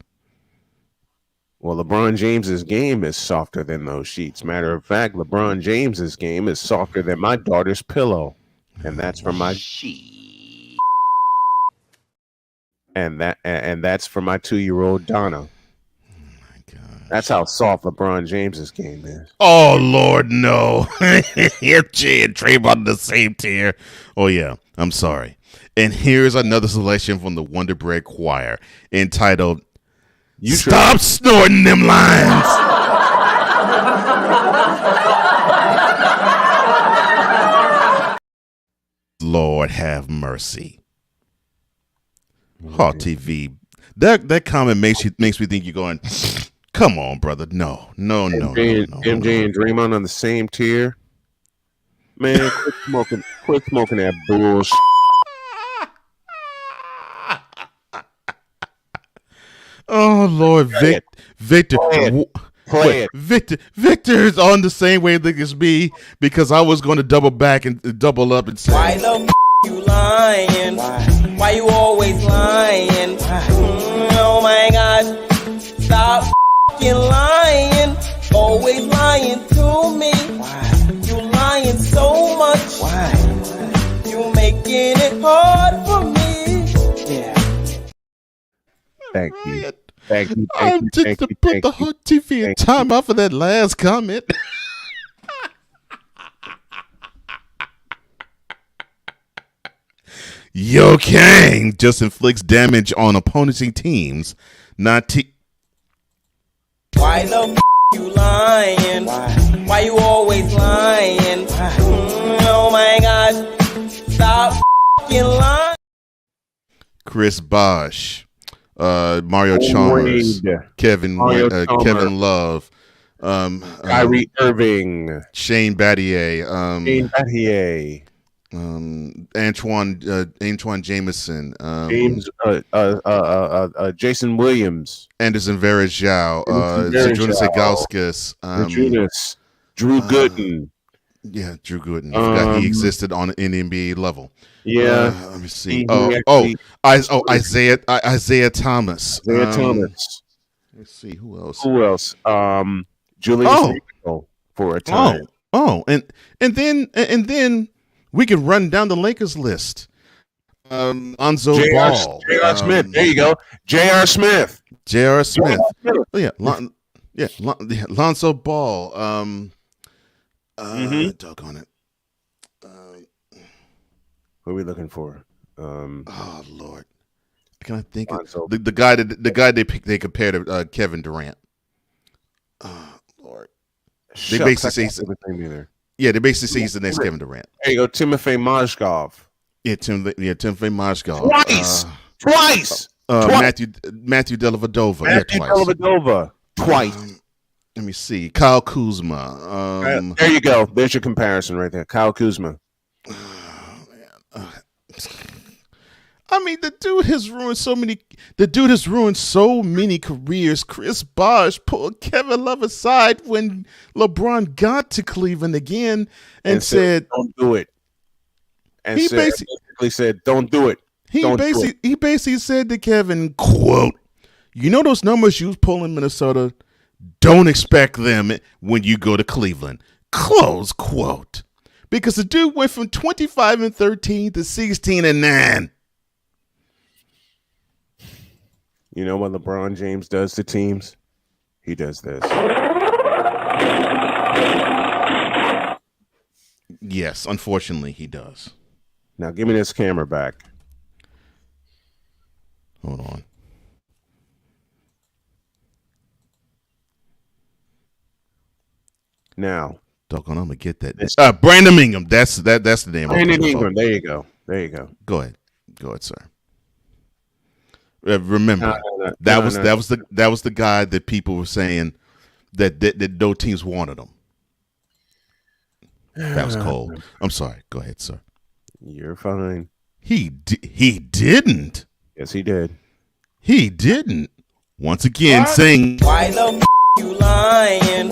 Speaker 6: Well, LeBron James's game is softer than those sheets. Matter of fact, LeBron James's game is softer than my daughter's pillow, and that's for my and that's for my 2-year-old Donna. That's how soft LeBron James's game is.
Speaker 1: Oh Lord, no! MJ and Draymond the same tier. Oh yeah, I'm sorry. And here's another selection from the Wonder Bread Choir entitled "Stop Snorting Them Lines." Lord have mercy. Hot TV. That comment makes me think you're going. Come on, brother. No.
Speaker 6: MJ and Draymond on the same tier. Man, quit smoking that bullshit.
Speaker 1: Oh Lord, Victor. Victor's on the same wavelength as me because I was going to double back and double up and say,
Speaker 3: why the you lying? Why you always lying? Oh my God, stop lying, always lying to me. You lying so much. You making it hard for me. Yeah.
Speaker 6: Thank you. Thank you.
Speaker 1: I'm just to put the Hot TV in time out for that last comment. Yo Kang just inflicts damage on opposing teams.
Speaker 3: Why the you lying? Why you always lying? Oh my God, stop lying.
Speaker 1: Chris Bosh, Mario Chalmers, Kevin Love,
Speaker 6: Kyrie Irving,
Speaker 1: Shane Battier, Antoine Jameson,
Speaker 6: Jason Williams,
Speaker 1: Anderson Varejao, Zydrunas Ilgauskas,
Speaker 6: Drew Gooden.
Speaker 1: Yeah, Drew Gooden. I forgot he existed on an NBA level.
Speaker 6: Yeah.
Speaker 1: Let me see. Isaiah Thomas.
Speaker 6: Thomas.
Speaker 1: Let's see who else.
Speaker 6: Julius Randle for a time.
Speaker 1: And then we can run down the Lakers list. Lonzo Ball.
Speaker 6: J.R. Smith. There you go. J.R. Smith.
Speaker 1: Oh, yeah. Lonzo Ball. Doggone it.
Speaker 6: What are we looking for?
Speaker 1: Oh Lord, can I think of the guy they picked? They compared to Kevin Durant. Oh Lord, they basically say they basically say he's the next Kevin Durant.
Speaker 6: There you go, Timofey Mozgov.
Speaker 1: Timofey Mozgov.
Speaker 6: Twice.
Speaker 1: Matthew Dellavedova.
Speaker 6: Dellavedova. Twice.
Speaker 1: Let me see. Kyle Kuzma.
Speaker 6: There you go. There's your comparison right there. Kyle Kuzma.
Speaker 1: I mean, the dude has ruined so many. The dude has ruined so many careers. Chris Bosh pulled Kevin Love aside when LeBron got to Cleveland again and said,
Speaker 6: "Don't do it." And
Speaker 1: he
Speaker 6: basically said, "Don't do it."
Speaker 1: He basically said to Kevin, quote, "You know those numbers you was pulling in Minnesota? Don't expect them when you go to Cleveland." Close quote. Because the dude went from 25-13 to 16-9.
Speaker 6: You know what LeBron James does to teams? He does this.
Speaker 1: Yes, unfortunately, he does.
Speaker 6: Now give me this camera back.
Speaker 1: Hold on.
Speaker 6: Now,
Speaker 1: doggone, I'm gonna get that. Brandon Ingram. That's the name.
Speaker 6: Brandon Ingram. There you go.
Speaker 1: Go ahead, sir. Remember, that was the guy that people were saying that no teams wanted him. That was cold. I'm sorry. Go ahead, sir.
Speaker 6: You're fine.
Speaker 1: He didn't.
Speaker 6: Yes, he did.
Speaker 1: He didn't. Once again, saying,
Speaker 3: "Why the f you lying?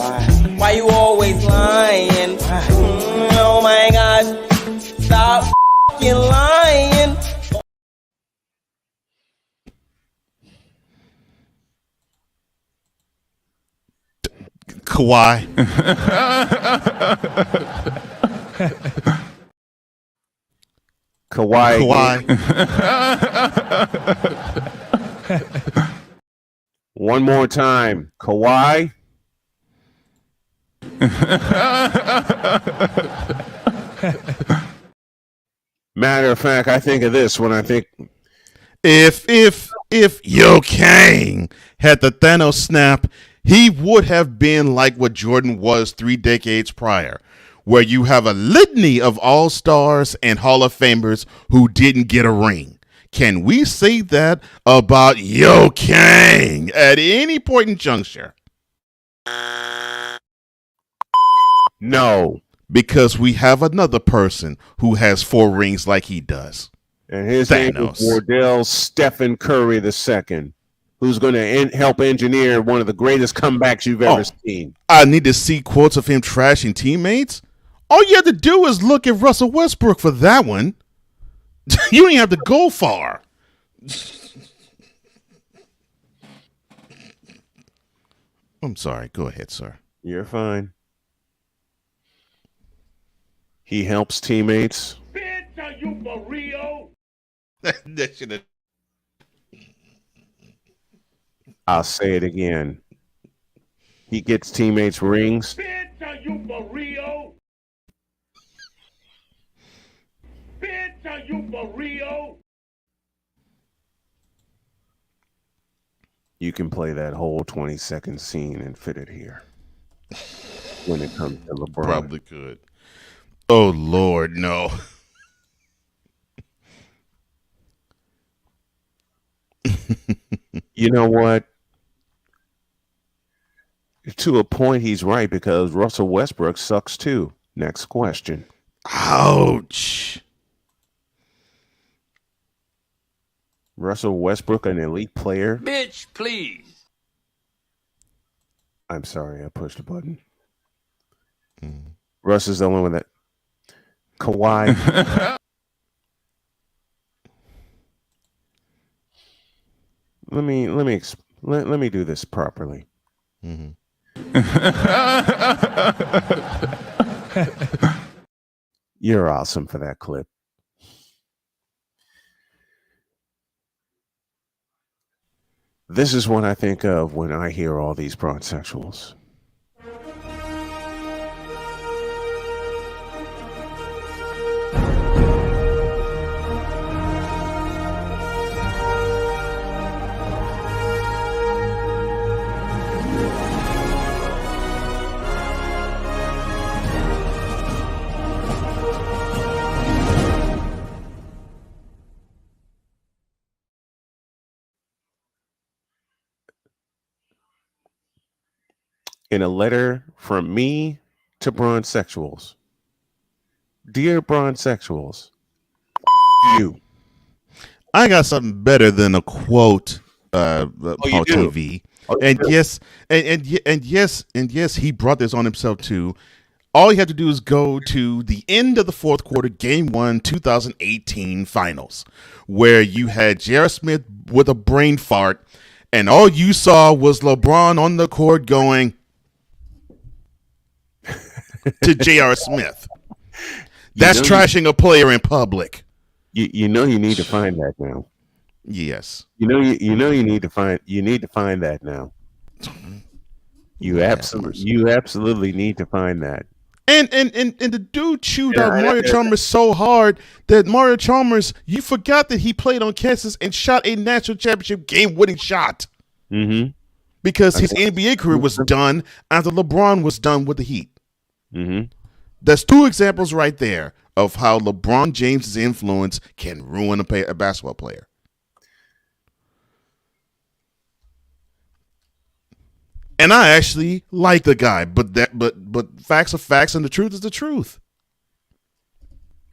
Speaker 3: Why you always lying? Oh my gosh, stop f***ing lying."
Speaker 1: Kawhi.
Speaker 6: Kawhi. One more time. Kawhi. Matter of fact, I think of this when I think
Speaker 1: if Yo Kang had the Thanos snap, he would have been like what Jordan was 3 decades prior, where you have a litany of all-stars and Hall of Famers who didn't get a ring. Can we say that about Yo Kang at any point in juncture?
Speaker 6: No.
Speaker 1: Because we have another person who has 4 rings like he does.
Speaker 6: And his
Speaker 1: Thanos.
Speaker 6: name is Wardell Stephen Curry II, who's going to help engineer one of the greatest comebacks you've ever seen.
Speaker 1: I need to see quotes of him trashing teammates. All you have to do is look at Russell Westbrook for that one. You don't even have to go far. I'm sorry. Go ahead, sir.
Speaker 6: You're fine. He helps teammates.
Speaker 5: Bitch, are you for real?
Speaker 1: That should have.
Speaker 6: I'll say it again. He gets teammates rings.
Speaker 5: Bitch, are you for real? Bitch, are you for real?
Speaker 6: You can play that whole 20-second scene and fit it here. When it comes to LeBron.
Speaker 1: Probably could. Oh, Lord, no.
Speaker 6: You know what? To a point, he's right, because Russell Westbrook sucks too. Next question.
Speaker 1: Ouch.
Speaker 6: Russell Westbrook, an elite player?
Speaker 2: Bitch, please.
Speaker 6: I'm sorry, I pushed a button. Russ is the only one that. Kawhi. Let me do this properly.
Speaker 1: Mm-hmm.
Speaker 6: You're awesome for that clip. This is what I think of when I hear all these bronsexuals. In a letter from me to bronsexuals. Dear bronsexuals, you.
Speaker 1: I got something better than a quote, Paul TV. And yes, he brought this on himself too. All you have to do is go to the end of the fourth quarter, Game 1, 2018 Finals, where you had J.R. Smith with a brain fart, and all you saw was LeBron on the court going to J.R. Smith. That's trashing a player in public.
Speaker 6: You know you need to find that now.
Speaker 1: Yes.
Speaker 6: You need to find that now. You absolutely need to find that.
Speaker 1: And the dude chewed out Mario Chalmers so hard that Mario Chalmers, you forgot that he played on Kansas and shot a national championship game-winning shot.
Speaker 6: Mm-hmm.
Speaker 1: Because his NBA career was done after LeBron was done with the Heat.
Speaker 6: Mm-hmm.
Speaker 1: That's two examples right there of how LeBron James's influence can ruin a basketball player. And I actually like the guy, but facts are facts, and the truth is the truth.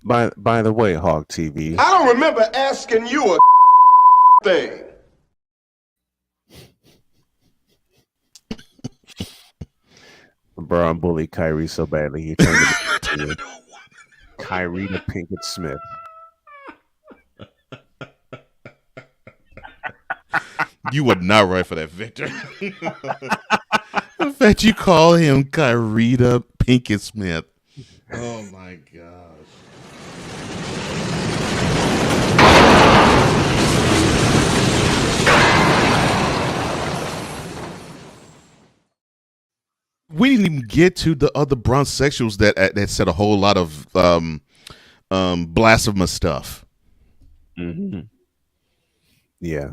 Speaker 6: By the way, Hog TV,
Speaker 9: I don't remember asking you a thing.
Speaker 6: LeBron bullied Kyrie so badly he turned into Kyrie to Pinkett Smith.
Speaker 1: You were not right for that, Victor. The fact you call him Kyrita Pinkett Smith. Oh my gosh. We didn't even get to the other Bronsexuals that said a whole lot of blasphemous stuff.
Speaker 6: Mm-hmm. Yeah.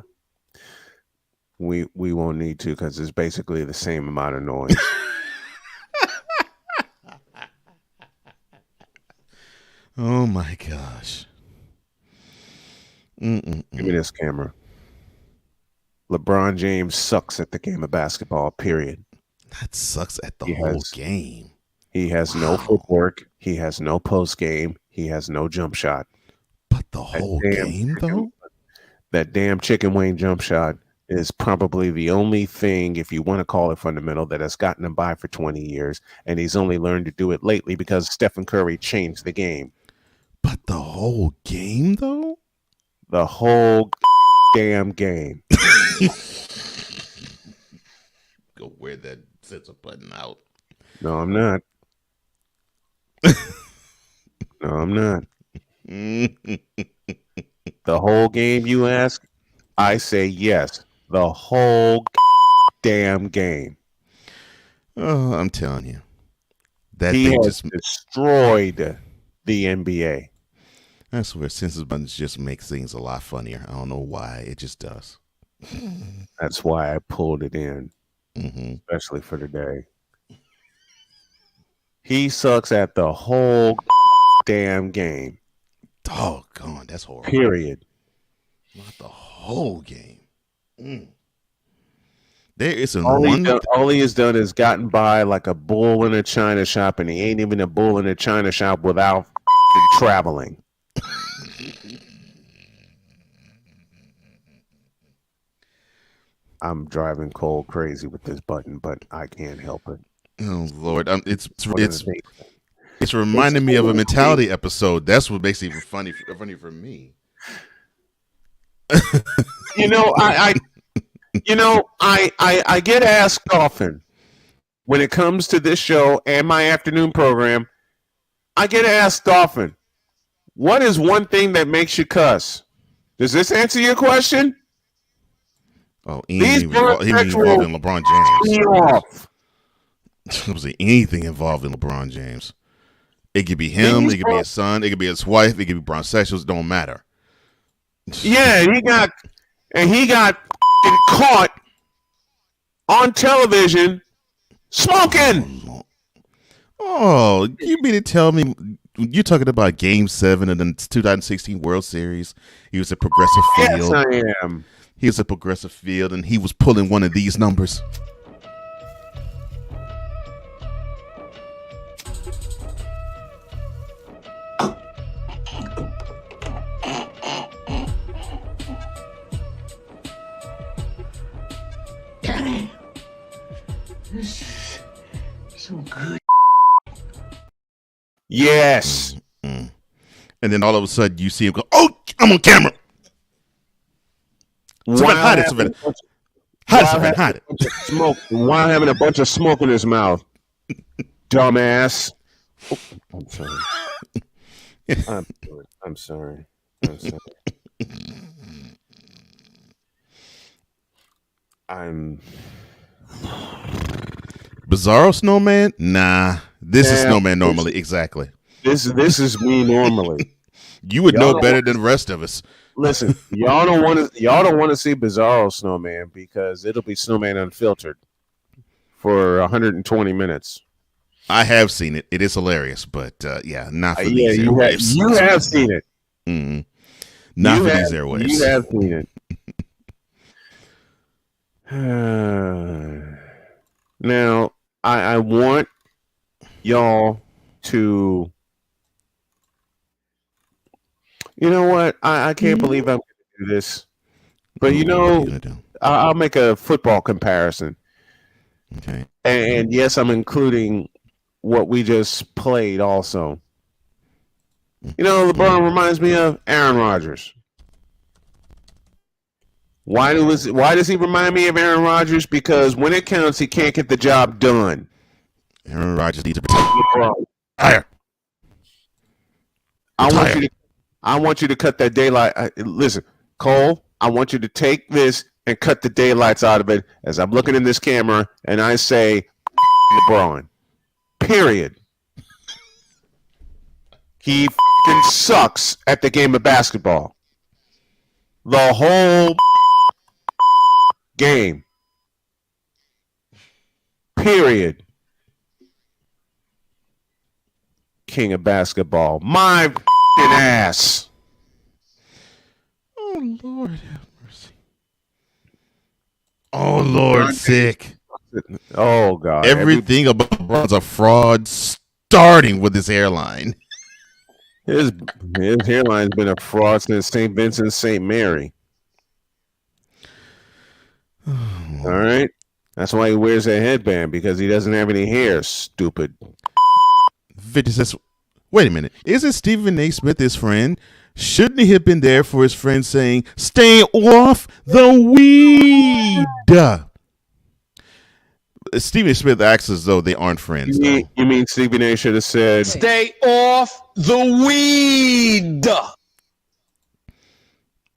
Speaker 6: We won't need to because it's basically the same amount of noise.
Speaker 1: Oh my gosh.
Speaker 6: Give me this camera. LeBron James sucks at the game of basketball, period.
Speaker 1: That sucks at the whole game.
Speaker 6: He has no footwork. He has no post game. He has no jump shot.
Speaker 1: But the whole game, though?
Speaker 6: That damn chicken wing jump shot is probably the only thing, if you want to call it fundamental, that has gotten him by for 20 years. And he's only learned to do it lately because Stephen Curry changed the game.
Speaker 1: But the whole game, though?
Speaker 6: The whole damn game.
Speaker 1: Go wear that sensor button out.
Speaker 6: No, I'm not. No, I'm not. The whole game, you ask? I say yes. The whole damn game.
Speaker 1: Oh, I'm telling you.
Speaker 6: He has destroyed the NBA.
Speaker 1: I swear, sensor buttons just make things a lot funnier. I don't know why. It just does.
Speaker 6: That's why I pulled it in.
Speaker 1: Mm-hmm.
Speaker 6: Especially for today. He sucks at the whole damn game.
Speaker 1: Doggone, that's horrible.
Speaker 6: Period.
Speaker 1: Not the whole game. There is
Speaker 6: all he has done is gotten by like a bull in a china shop, and he ain't even a bull in a china shop without traveling. I'm driving Cole crazy with this button, but I can't help it.
Speaker 1: Oh Lord, it's reminding me of a mentality episode. That's what makes it even funny for me.
Speaker 6: I get asked often when it comes to this show and my afternoon program. I get asked often, what is one thing that makes you cuss? Does this answer your question?
Speaker 1: Oh, anything involved in LeBron James. Was there anything involved in LeBron James? It could be him, it could be his son, it could be his wife, it could be Bronsexuals, don't matter.
Speaker 6: Yeah, he got caught on television smoking.
Speaker 1: Oh, you mean to tell me you're talking about Game 7 of the 2016 World Series? He was at Progressive Field.
Speaker 6: Yes, I am.
Speaker 1: He was at Progressive Field, and he was pulling one of these numbers.
Speaker 6: Yes.
Speaker 1: And then all of a sudden you see him go, "Oh, I'm on camera." Savannah, hide it, Savannah. Hide it, Savannah, hide it.
Speaker 6: Smoke while having a bunch of smoke in his mouth. Dumbass. Oh, I'm sorry. I'm sorry. I'm
Speaker 1: Bizarro Snowman? Nah. This is Snowman normally. Exactly.
Speaker 6: This is me normally.
Speaker 1: You would know better than the rest of us.
Speaker 6: Listen, y'all don't want to see Bizarro Snowman because it'll be Snowman Unfiltered for 120 minutes.
Speaker 1: I have seen it. It is hilarious, but yeah, not for
Speaker 6: these airwaves. You have seen it.
Speaker 1: Mm-hmm. Not for these airwaves.
Speaker 6: You have seen it. Now, I want y'all to. You know what? I can't believe I'm going to do this. But I'll make a football comparison.
Speaker 1: Okay.
Speaker 6: And yes, I'm including what we just played also. LeBron reminds me of Aaron Rodgers. Why does he remind me of Aaron Rodgers? Because when it counts, he can't get the job done.
Speaker 1: Aaron Rodgers needs to protect LeBron.
Speaker 6: Higher. I want you to cut that daylight. Listen, Cole, I want you to take this and cut the daylights out of it as I'm looking in this camera and I say LeBron. Period. He f***ing sucks at the game of basketball. The whole game. Period. King of basketball. My ass.
Speaker 1: Oh, Lord have mercy. Oh, Lord, sick.
Speaker 6: Oh, God.
Speaker 1: Everything about LeBron's a fraud, starting with his hairline.
Speaker 6: His hairline's been a fraud since St. Vincent St. Mary. All right? That's why he wears a headband, because he doesn't have any hair, stupid.
Speaker 1: Victor says, wait a minute. Isn't Stephen A. Smith his friend? Shouldn't he have been there for his friend saying, "Stay off the weed"? Stephen A. Smith acts as though they aren't friends.
Speaker 6: You mean Stephen A. should have said, "Stay off the weed"?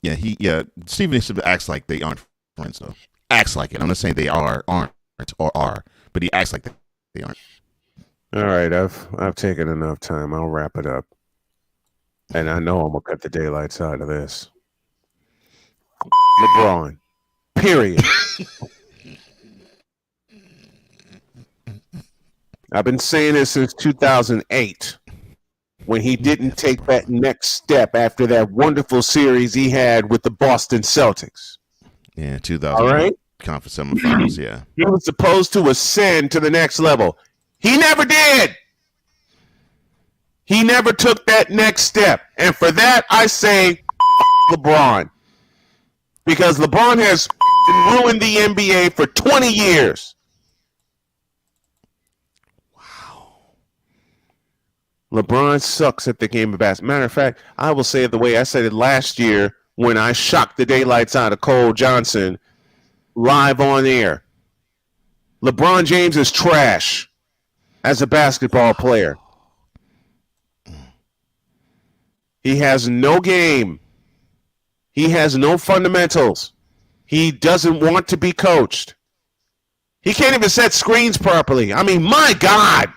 Speaker 1: Yeah, Stephen A. Smith acts like they aren't friends, though. Acts like it. I'm not saying they aren't, or are, but he acts like they aren't.
Speaker 6: All right, I've taken enough time. I'll wrap it up. And I know I'm going to cut the daylights out of this. LeBron. Period. I've been saying this since 2008 when he didn't take that next step after that wonderful series he had with the Boston Celtics.
Speaker 1: Yeah, 2000.
Speaker 6: All right?
Speaker 1: Conference semifinals, yeah.
Speaker 6: He was supposed to ascend to the next level. He never did. He never took that next step. And for that, I say LeBron. Because LeBron has ruined the NBA for 20 years. Wow. LeBron sucks at the game of basketball. Matter of fact, I will say it the way I said it last year when I shocked the daylights out of Cole Johnson live on air. LeBron James is trash as a basketball player. He has no game. He has no fundamentals. He doesn't want to be coached. He can't even set screens properly. I mean, my God.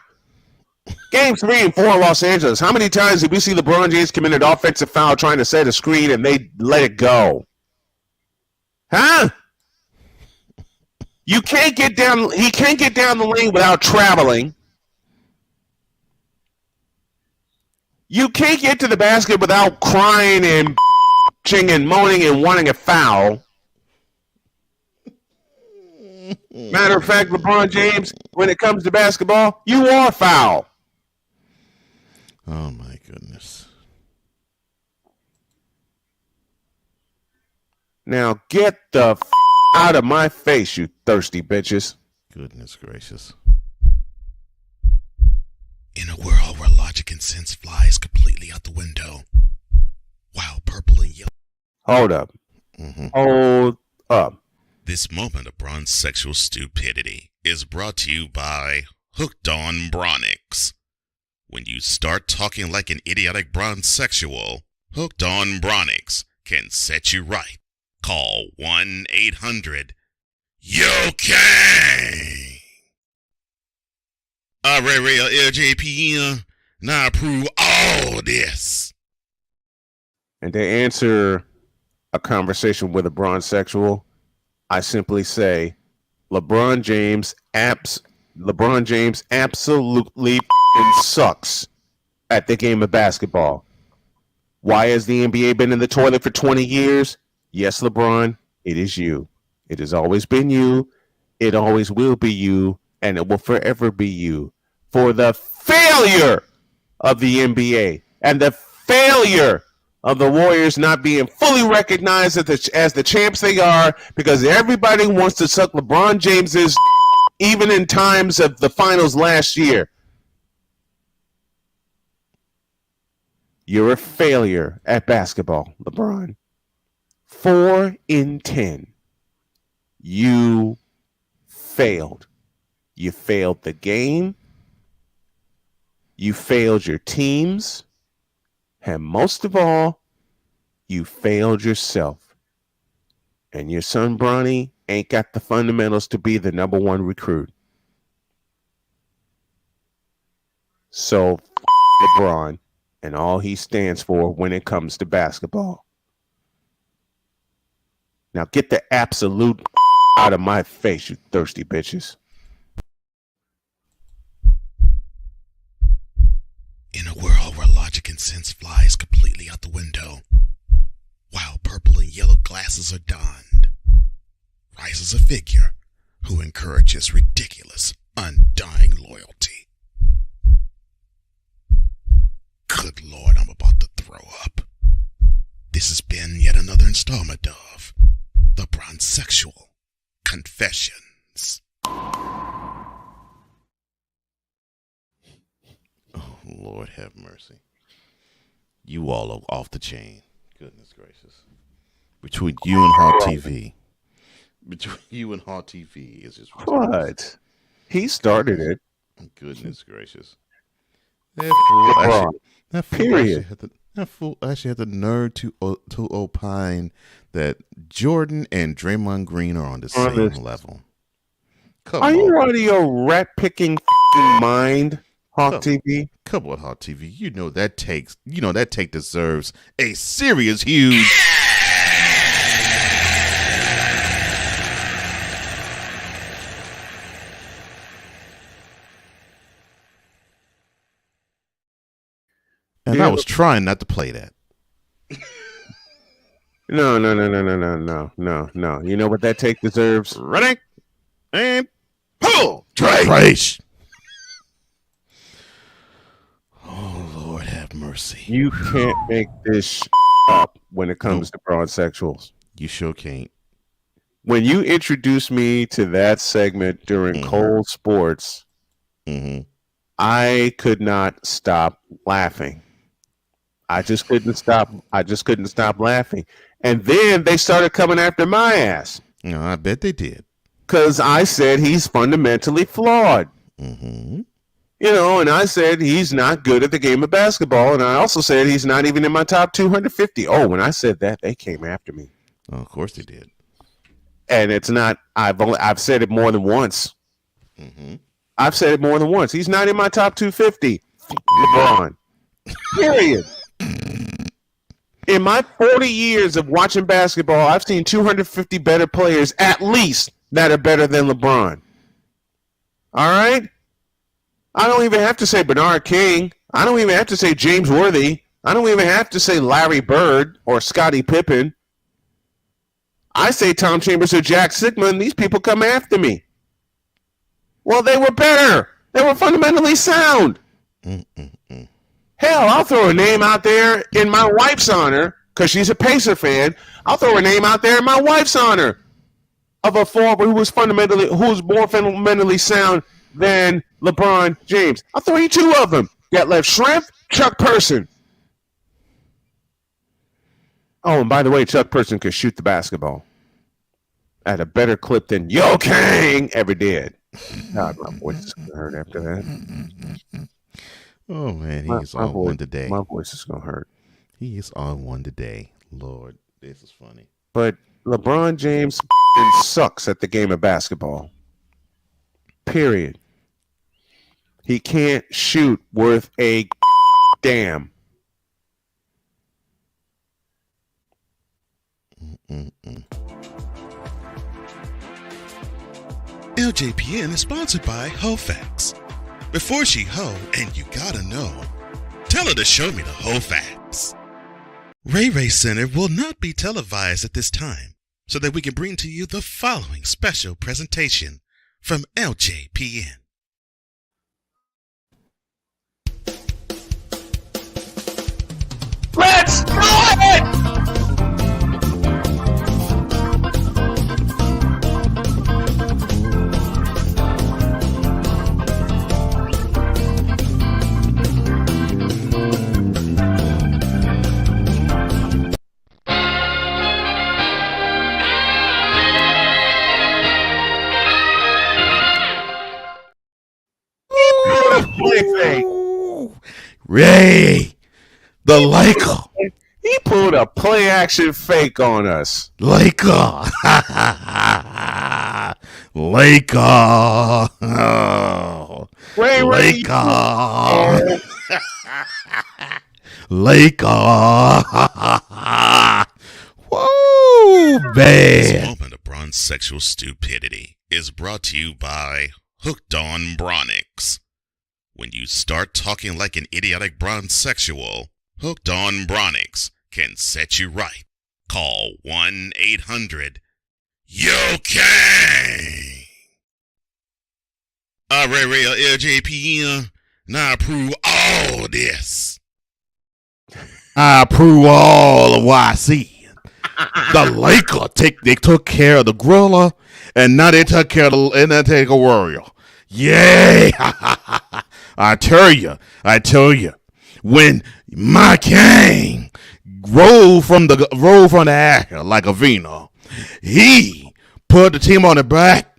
Speaker 6: Game 3 and 4 in Los Angeles. How many times did we see LeBron James commit an offensive foul trying to set a screen and they let it go? Huh? You can't get down. He can't get down the lane without traveling. You can't get to the basket without crying and bitching and moaning and wanting a foul. Matter of fact, LeBron James, when it comes to basketball, you are foul.
Speaker 1: Oh, my goodness.
Speaker 6: Now get the out of my face, you thirsty bitches.
Speaker 1: Goodness gracious.
Speaker 7: In a world where life logic and sense flies completely out the window, while purple and yellow.
Speaker 6: Hold up. Hold up.
Speaker 7: This moment of Bronsexual stupidity is brought to you by Hooked on Bronix. When you start talking like an idiotic Bronsexual, Hooked on Bronix can set you right. Call 1-800-YO-KANG. Real LJPM, now approve all this.
Speaker 6: And to answer a conversation with a Bronsexual, I simply say, LeBron James absolutely sucks at the game of basketball. Why has the NBA been in the toilet for 20 years? Yes, LeBron, it is you. It has always been you. It always will be you. And it will forever be you. For the failure of the NBA and the failure of the Warriors not being fully recognized as the champs they are, because everybody wants to suck LeBron James's even in times of the finals last year. You're a failure at basketball, LeBron. 4 in 10. You failed. You failed the game. You failed your teams. And most of all, you failed yourself. And your son, Bronny, ain't got the fundamentals to be the number one recruit. So, LeBron and all he stands for when it comes to basketball. Now get the absolute out of my face, you thirsty bitches.
Speaker 7: In a world where logic and sense flies completely out the window, while purple and yellow glasses are donned, rises a figure who encourages ridiculous, undying loyalty. Good Lord, I'm about to throw up. This has been yet another installment of the Bronsexual Confessions.
Speaker 1: Oh, Lord have mercy. You all are off the chain. Goodness gracious. Between you and Hot TV. Between you and Hot TV is just ridiculous.
Speaker 6: What? He started it.
Speaker 1: Goodness gracious. That fool actually had the nerve to opine that Jordan and Draymond Green are on the same level.
Speaker 6: Are you out of your rat-picking mind, Hawk TV?
Speaker 1: Come on, Hawk TV. You know that take deserves a serious, huge. And I was trying not to play that.
Speaker 6: No. You know what that take deserves?
Speaker 1: Ready? And pull! Trash! Oh, Lord have mercy.
Speaker 6: You can't make this up when it comes to Bronsexuals.
Speaker 1: You sure can't.
Speaker 6: When you introduced me to that segment during Cole Sports, I could not stop laughing. I just couldn't stop laughing. And then they started coming after my ass.
Speaker 1: No, I bet they did.
Speaker 6: Because I said he's fundamentally flawed.
Speaker 1: Mm-hmm.
Speaker 6: You know, and I said he's not good at the game of basketball. And I also said he's not even in my top 250. Oh, when I said that, they came after me.
Speaker 1: Oh, of course they did.
Speaker 6: And it's not, I've said it more than once.
Speaker 1: Mm-hmm.
Speaker 6: I've said it more than once. He's not in my top 250. LeBron. Period. In my 40 years of watching basketball, I've seen 250 better players, at least, that are better than LeBron. All right? I don't even have to say Bernard King. I don't even have to say James Worthy. I don't even have to say Larry Bird or Scottie Pippen. I say Tom Chambers or Jack Sigma, and these people come after me. Well, they were better. They were fundamentally sound. Hell, I'll throw a name out there in my wife's honor, because she's a Pacer fan. I'll throw a name out there in my wife's honor of a forward who was more fundamentally sound than LeBron James. I'll throw you two of them. Get left shrimp, Chuck Person. Oh, and by the way, Chuck Person could shoot the basketball at a better clip than Yo Kang ever did. God, my voice is gonna hurt after that.
Speaker 1: Oh man, he's on one today.
Speaker 6: My voice is gonna hurt.
Speaker 1: He is on one today. Lord, this is funny.
Speaker 6: But LeBron James sucks at the game of basketball. Period. He can't shoot worth a damn.
Speaker 7: LJPN is sponsored by HoFacts. Before she hoe, and you gotta know, tell her to show me the HoFacts. Ray Ray Center will not be televised at this time, so that we can bring to you the following special presentation from LJPN.
Speaker 6: Let's do it!
Speaker 1: Ray, the Laker.
Speaker 6: He pulled a play action fake on us.
Speaker 1: Laker. Laker. Oh. Laker. Laker. Whoa, man.
Speaker 7: This moment of Bronsexual stupidity is brought to you by Hooked on Bronix. When you start talking like an idiotic Bronsexual, Hooked on Bronix can set you right. Call 1-800-YO-KANG. Real LJPN, now approve all this.
Speaker 1: I approve all of what I see. The Laker they took care of the gorilla, and now they took care of the warrior. Yay! I tell you, when my king rolled from the actor like a vino, he put the team on the back,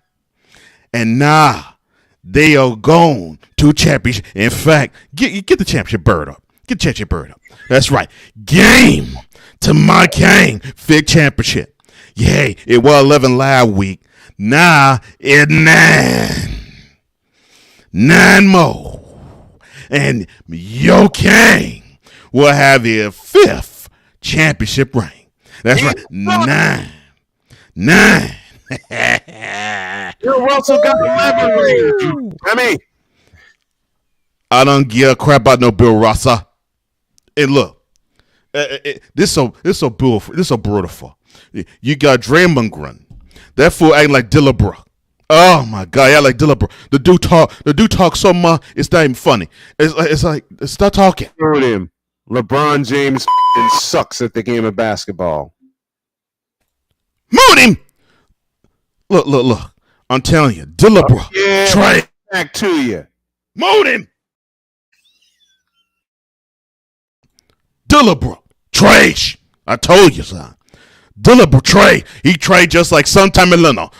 Speaker 1: and now they are going to championship. In fact, get the championship bird up. Get the championship bird up. That's right. Game to my king, Fig Championship. Yay! It was 11 last week. Now it's 9. 9 more. And Yo King will have their 5th championship ring. That's right. 9.
Speaker 6: Bill Russell got 11 rings.
Speaker 1: I don't give a crap about no Bill Russell. And look, this so beautiful. You got Draymond Green. That fool acting like Dillabrook. Oh my God, yeah, like Dillabrook. The dude talk so much, it's not even funny. It's like stop talking.
Speaker 6: Heard him. LeBron James sucks at the game of basketball.
Speaker 1: Moot him. Look. I'm telling you, Dillabrook. Try
Speaker 6: back to you.
Speaker 1: Moot him. Dillabrook. Trash. I told you, son. Dillabrook trade. He trade just like sometime in Leno.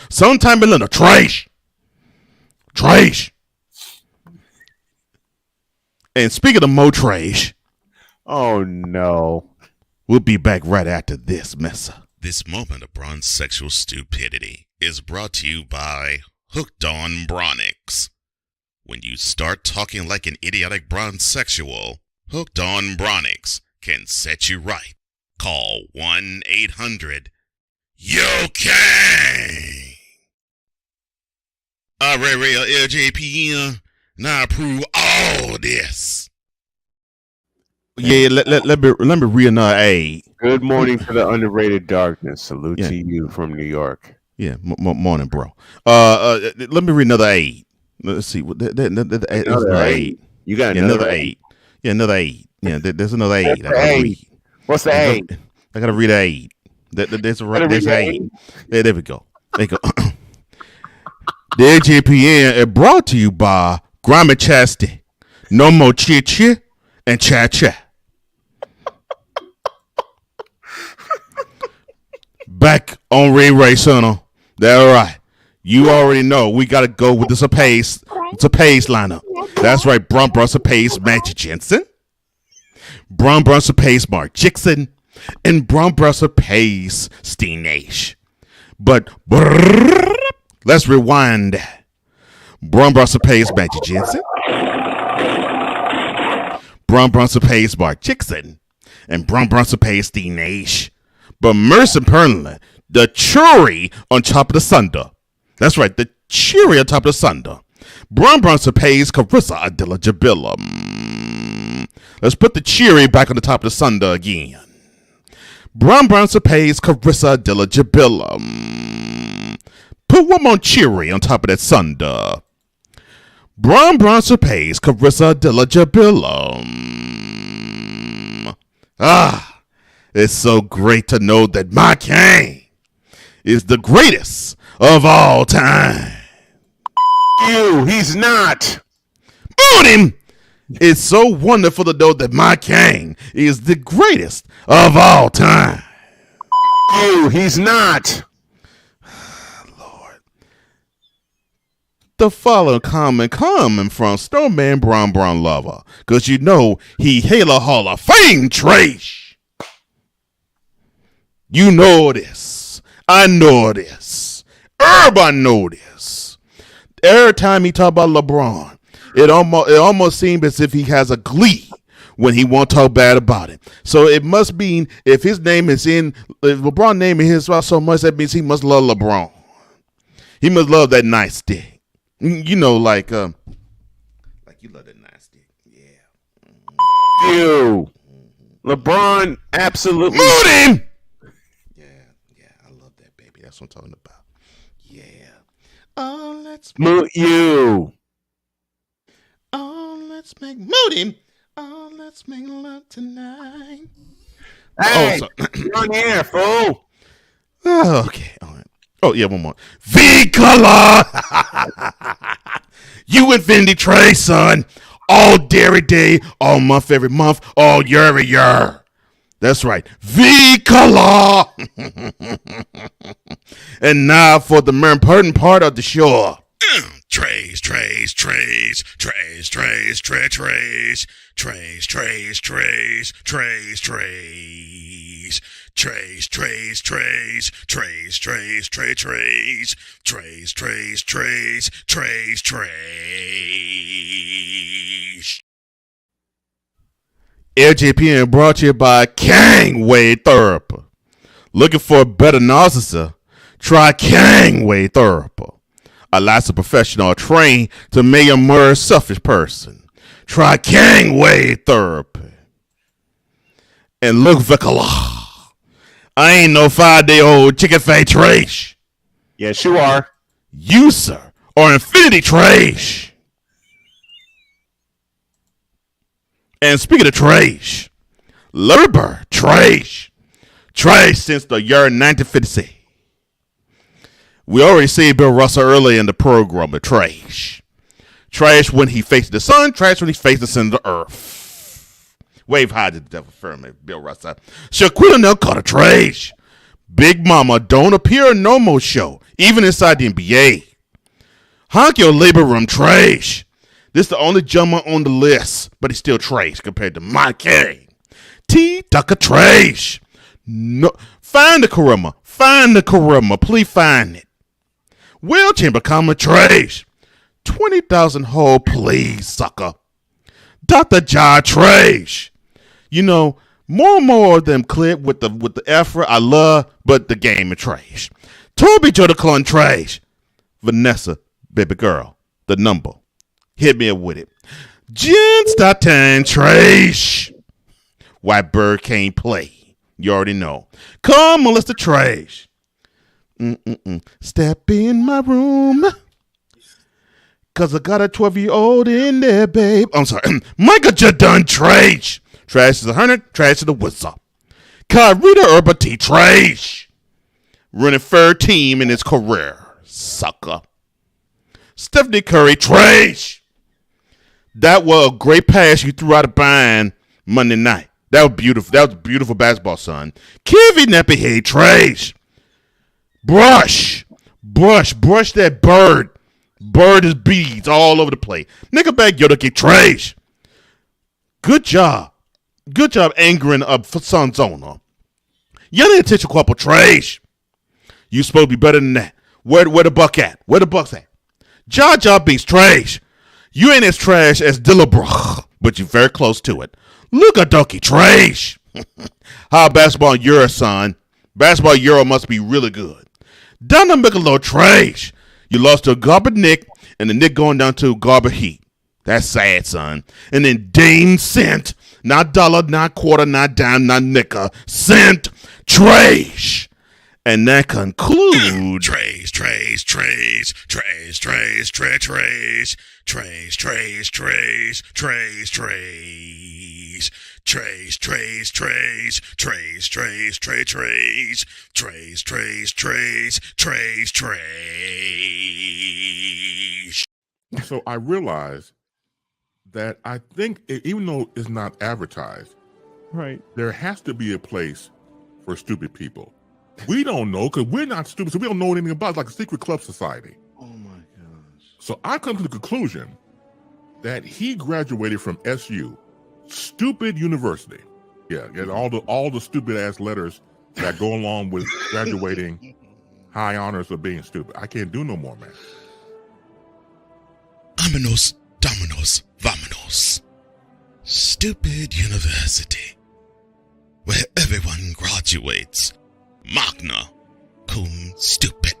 Speaker 1: Trash. And speaking of Mo trash.
Speaker 6: Oh no.
Speaker 1: We'll be back right after this, Messa.
Speaker 7: This moment of Bronsexual stupidity is brought to you by Hooked on Bronix. When you start talking like an idiotic Bronsexual, Hooked on Bronix can set you right. Call 1-800-YO-KANG. Real LJPN, now approve all this.
Speaker 1: Yeah, let me read another A.
Speaker 6: Good morning to the underrated darkness. Salute to you from New York.
Speaker 1: Yeah, morning, bro. Let me read another A. Let's see. Another 8.
Speaker 6: You got
Speaker 1: another 8. Yeah, another 8. Yeah, there's another 8.
Speaker 6: What's the 8?
Speaker 1: I gotta read 8. There's 8. There we go. There you go. The LJPN is brought to you by Grimy Chastity. No more chit and chat. Back on Ray Center. That's right. You already know we got to go with the Pace lineup. That's right. Bronsexual Pace, Magic Jensen. Bronsexual Pace, Mark Jixon. And Bronsexual Pace, Steve Nash. But let's rewind. Bronsexual Pace, Magic Jensen. Bronsexual Pace, Mark Jixon. And Bronsexual Pace, Steve Nash. But most importantly, the cherry on top of the sundae. That's right, the cherry on top of the sundae. Bronsexual Pace, Carissa Adela Jabilla. Let's put the cherry back on the top of the sundae again. Bronsexual Pace, Carissa Adela Jabilla. Put one more cherry on top of that sundae. Bronsexual Pace, Carissa Adela Jabilla. It's so great to know that my king is the greatest of all time.
Speaker 6: You, he's not.
Speaker 1: Boot him! It's so wonderful to know that my king is the greatest of all time.
Speaker 6: You, he's not.
Speaker 1: Lord. The following comment coming from Snowman Bron Lover. Because you know he Halo Hall of Fame trash. You know this. I know this. Everybody know this. Every time he talk about LeBron, it almost seems as if he has a glee when he won't talk bad about it. So it must mean if his name is if LeBron name in his mouth so much, that means he must love LeBron. He must love that nice stick. You know, like you love that nice stick. Yeah.
Speaker 6: You. LeBron absolutely.
Speaker 1: Moot him! That's what I'm talking about. Yeah. Oh, let's
Speaker 6: moot you.
Speaker 1: Oh, let's make moot him. Oh, let's make love tonight.
Speaker 6: Hey, you're on the air, fool.
Speaker 1: Oh, okay. All right. Oh, yeah, one more. V-Color! You Infinity Trey, son. All day, every day, all month, every month, all year, every year. That's right. V-Color! And now for the more important part of the show. Trays. LJPN brought to you by Kangway Therapy. Looking for a better narcissist? Try Kangway Therapy. A licensed professional trained to make a more selfish person. Try Kangway Therapy. And look, Vicola, I ain't no 5-day-old chicken fat trash.
Speaker 6: Yes, you are.
Speaker 1: You, sir, are infinity trash. And speaking of trash, Larry Bird, trash since the year 1956. We already see Bill Russell early in the program, but trash when he faced the sun, trash when he faced the center of the earth. Wave high to the devil firmament, Bill Russell. Shaquille O'Neal called a trash. Big Mama don't appear in no more show, even inside the NBA. Honk your labor room, trash. This is the only gentleman on the list, but he's still trash compared to my king. T. Tucker trash. No, find the Karima. Please find it. Will Chamber comma trash. 20,000 hole, please, sucker. Dr. Ja trash. You know, more and more of them clip with the effort I love, but the game is trash. Toby Joe the Clone trash. Vanessa, baby girl, the number. Hit me up with it. Jen Staten trash. White Bird can't play. You already know. Come on, let's the trash. Step in my room. Cause I got a 12-year-old in there, babe. I'm sorry. Michael Jordan trash. Trash is 100. Trash is the whistle. Kyrita Urban T trash. Running third team in his career. Sucker. Stephanie Curry trash. That was a great pass you threw out of bind Monday night. That was beautiful. That was beautiful basketball, son. Kevin Nappyhead trash. Brush that bird. Bird is beads all over the place. Nickelback Yoda trash. Good job angering up for Son's owner. Y'all attention couple trash. You supposed to be better than that. Where the buck at? Where the buck's at? Jar Binks trash. You ain't as trash as Dillabrook, but you're very close to it. Look at Donkey trash. How basketball Euro, son? Basketball Euro must be really good. Donna Bigelow trash. You lost to a Garber Nick, and the Nick going down to Garber Heat. That's sad, son. And then Dane Cent, not dollar, not quarter, not dime, not nickel, cent trash. And that concludes
Speaker 5: So I realized that I think, even though it's not advertised,
Speaker 4: right,
Speaker 5: there has to be a place for stupid people. We don't know because we're not stupid, so we don't know anything about it. It's like a secret club society.
Speaker 1: Oh my gosh.
Speaker 5: So I come to the conclusion that he graduated from SU, stupid university. Yeah, get all the stupid ass letters that go along with graduating high honors of being stupid. I can't do no more, man.
Speaker 7: Aminos, dominos, vamonos. Stupid university, where everyone graduates magna cum stupid.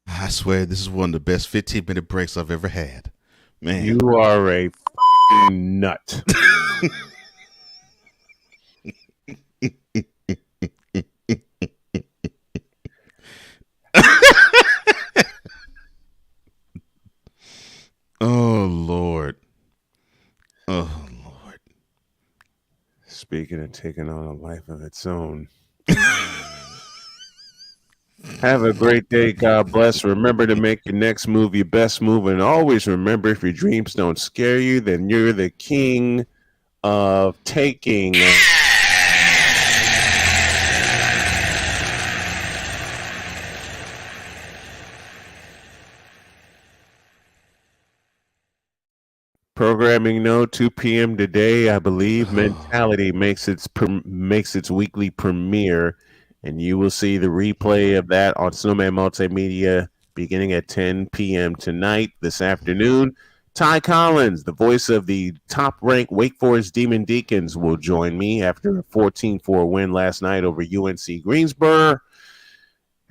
Speaker 1: I swear this is one of the best 15-minute breaks I've ever had. Man.
Speaker 4: You are a nut.
Speaker 1: Oh, Lord. Oh, Lord.
Speaker 6: Speaking of taking on a life of its own. Have a great day. God bless. Remember to make your next move your best move. And always remember, if your dreams don't scare you, then you're the king of taking. Programming note: 2 p.m. today, I believe. Mentality makes its weekly premiere, and you will see the replay of that on Snowman Multimedia beginning at 10 p.m. tonight. This afternoon, Ty Collins, the voice of the top-ranked Wake Forest Demon Deacons, will join me after a 14-4 win last night over UNC Greensboro.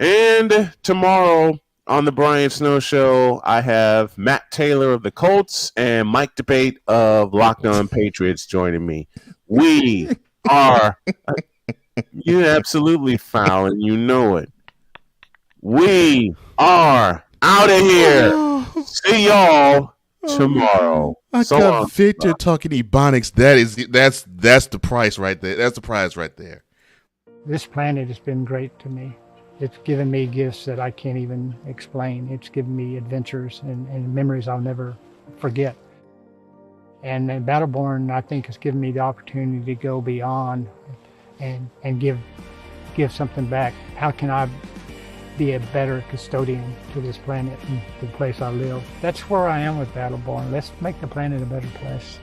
Speaker 6: And tomorrow, on the Brian Snow Show, I have Matt Taylor of the Colts and Mike Debate of Locked On Patriots joining me. We are, you're absolutely foul and you know it. We are out of here. See y'all tomorrow.
Speaker 1: I got Victor talking Ebonics. That's the price right there. That's the prize right there.
Speaker 10: This planet has been great to me. It's given me gifts that I can't even explain. It's given me adventures and memories I'll never forget. And Battleborn, I think, has given me the opportunity to go beyond and give something back. How can I be a better custodian to this planet and the place I live? That's where I am with Battleborn. Let's make the planet a better place.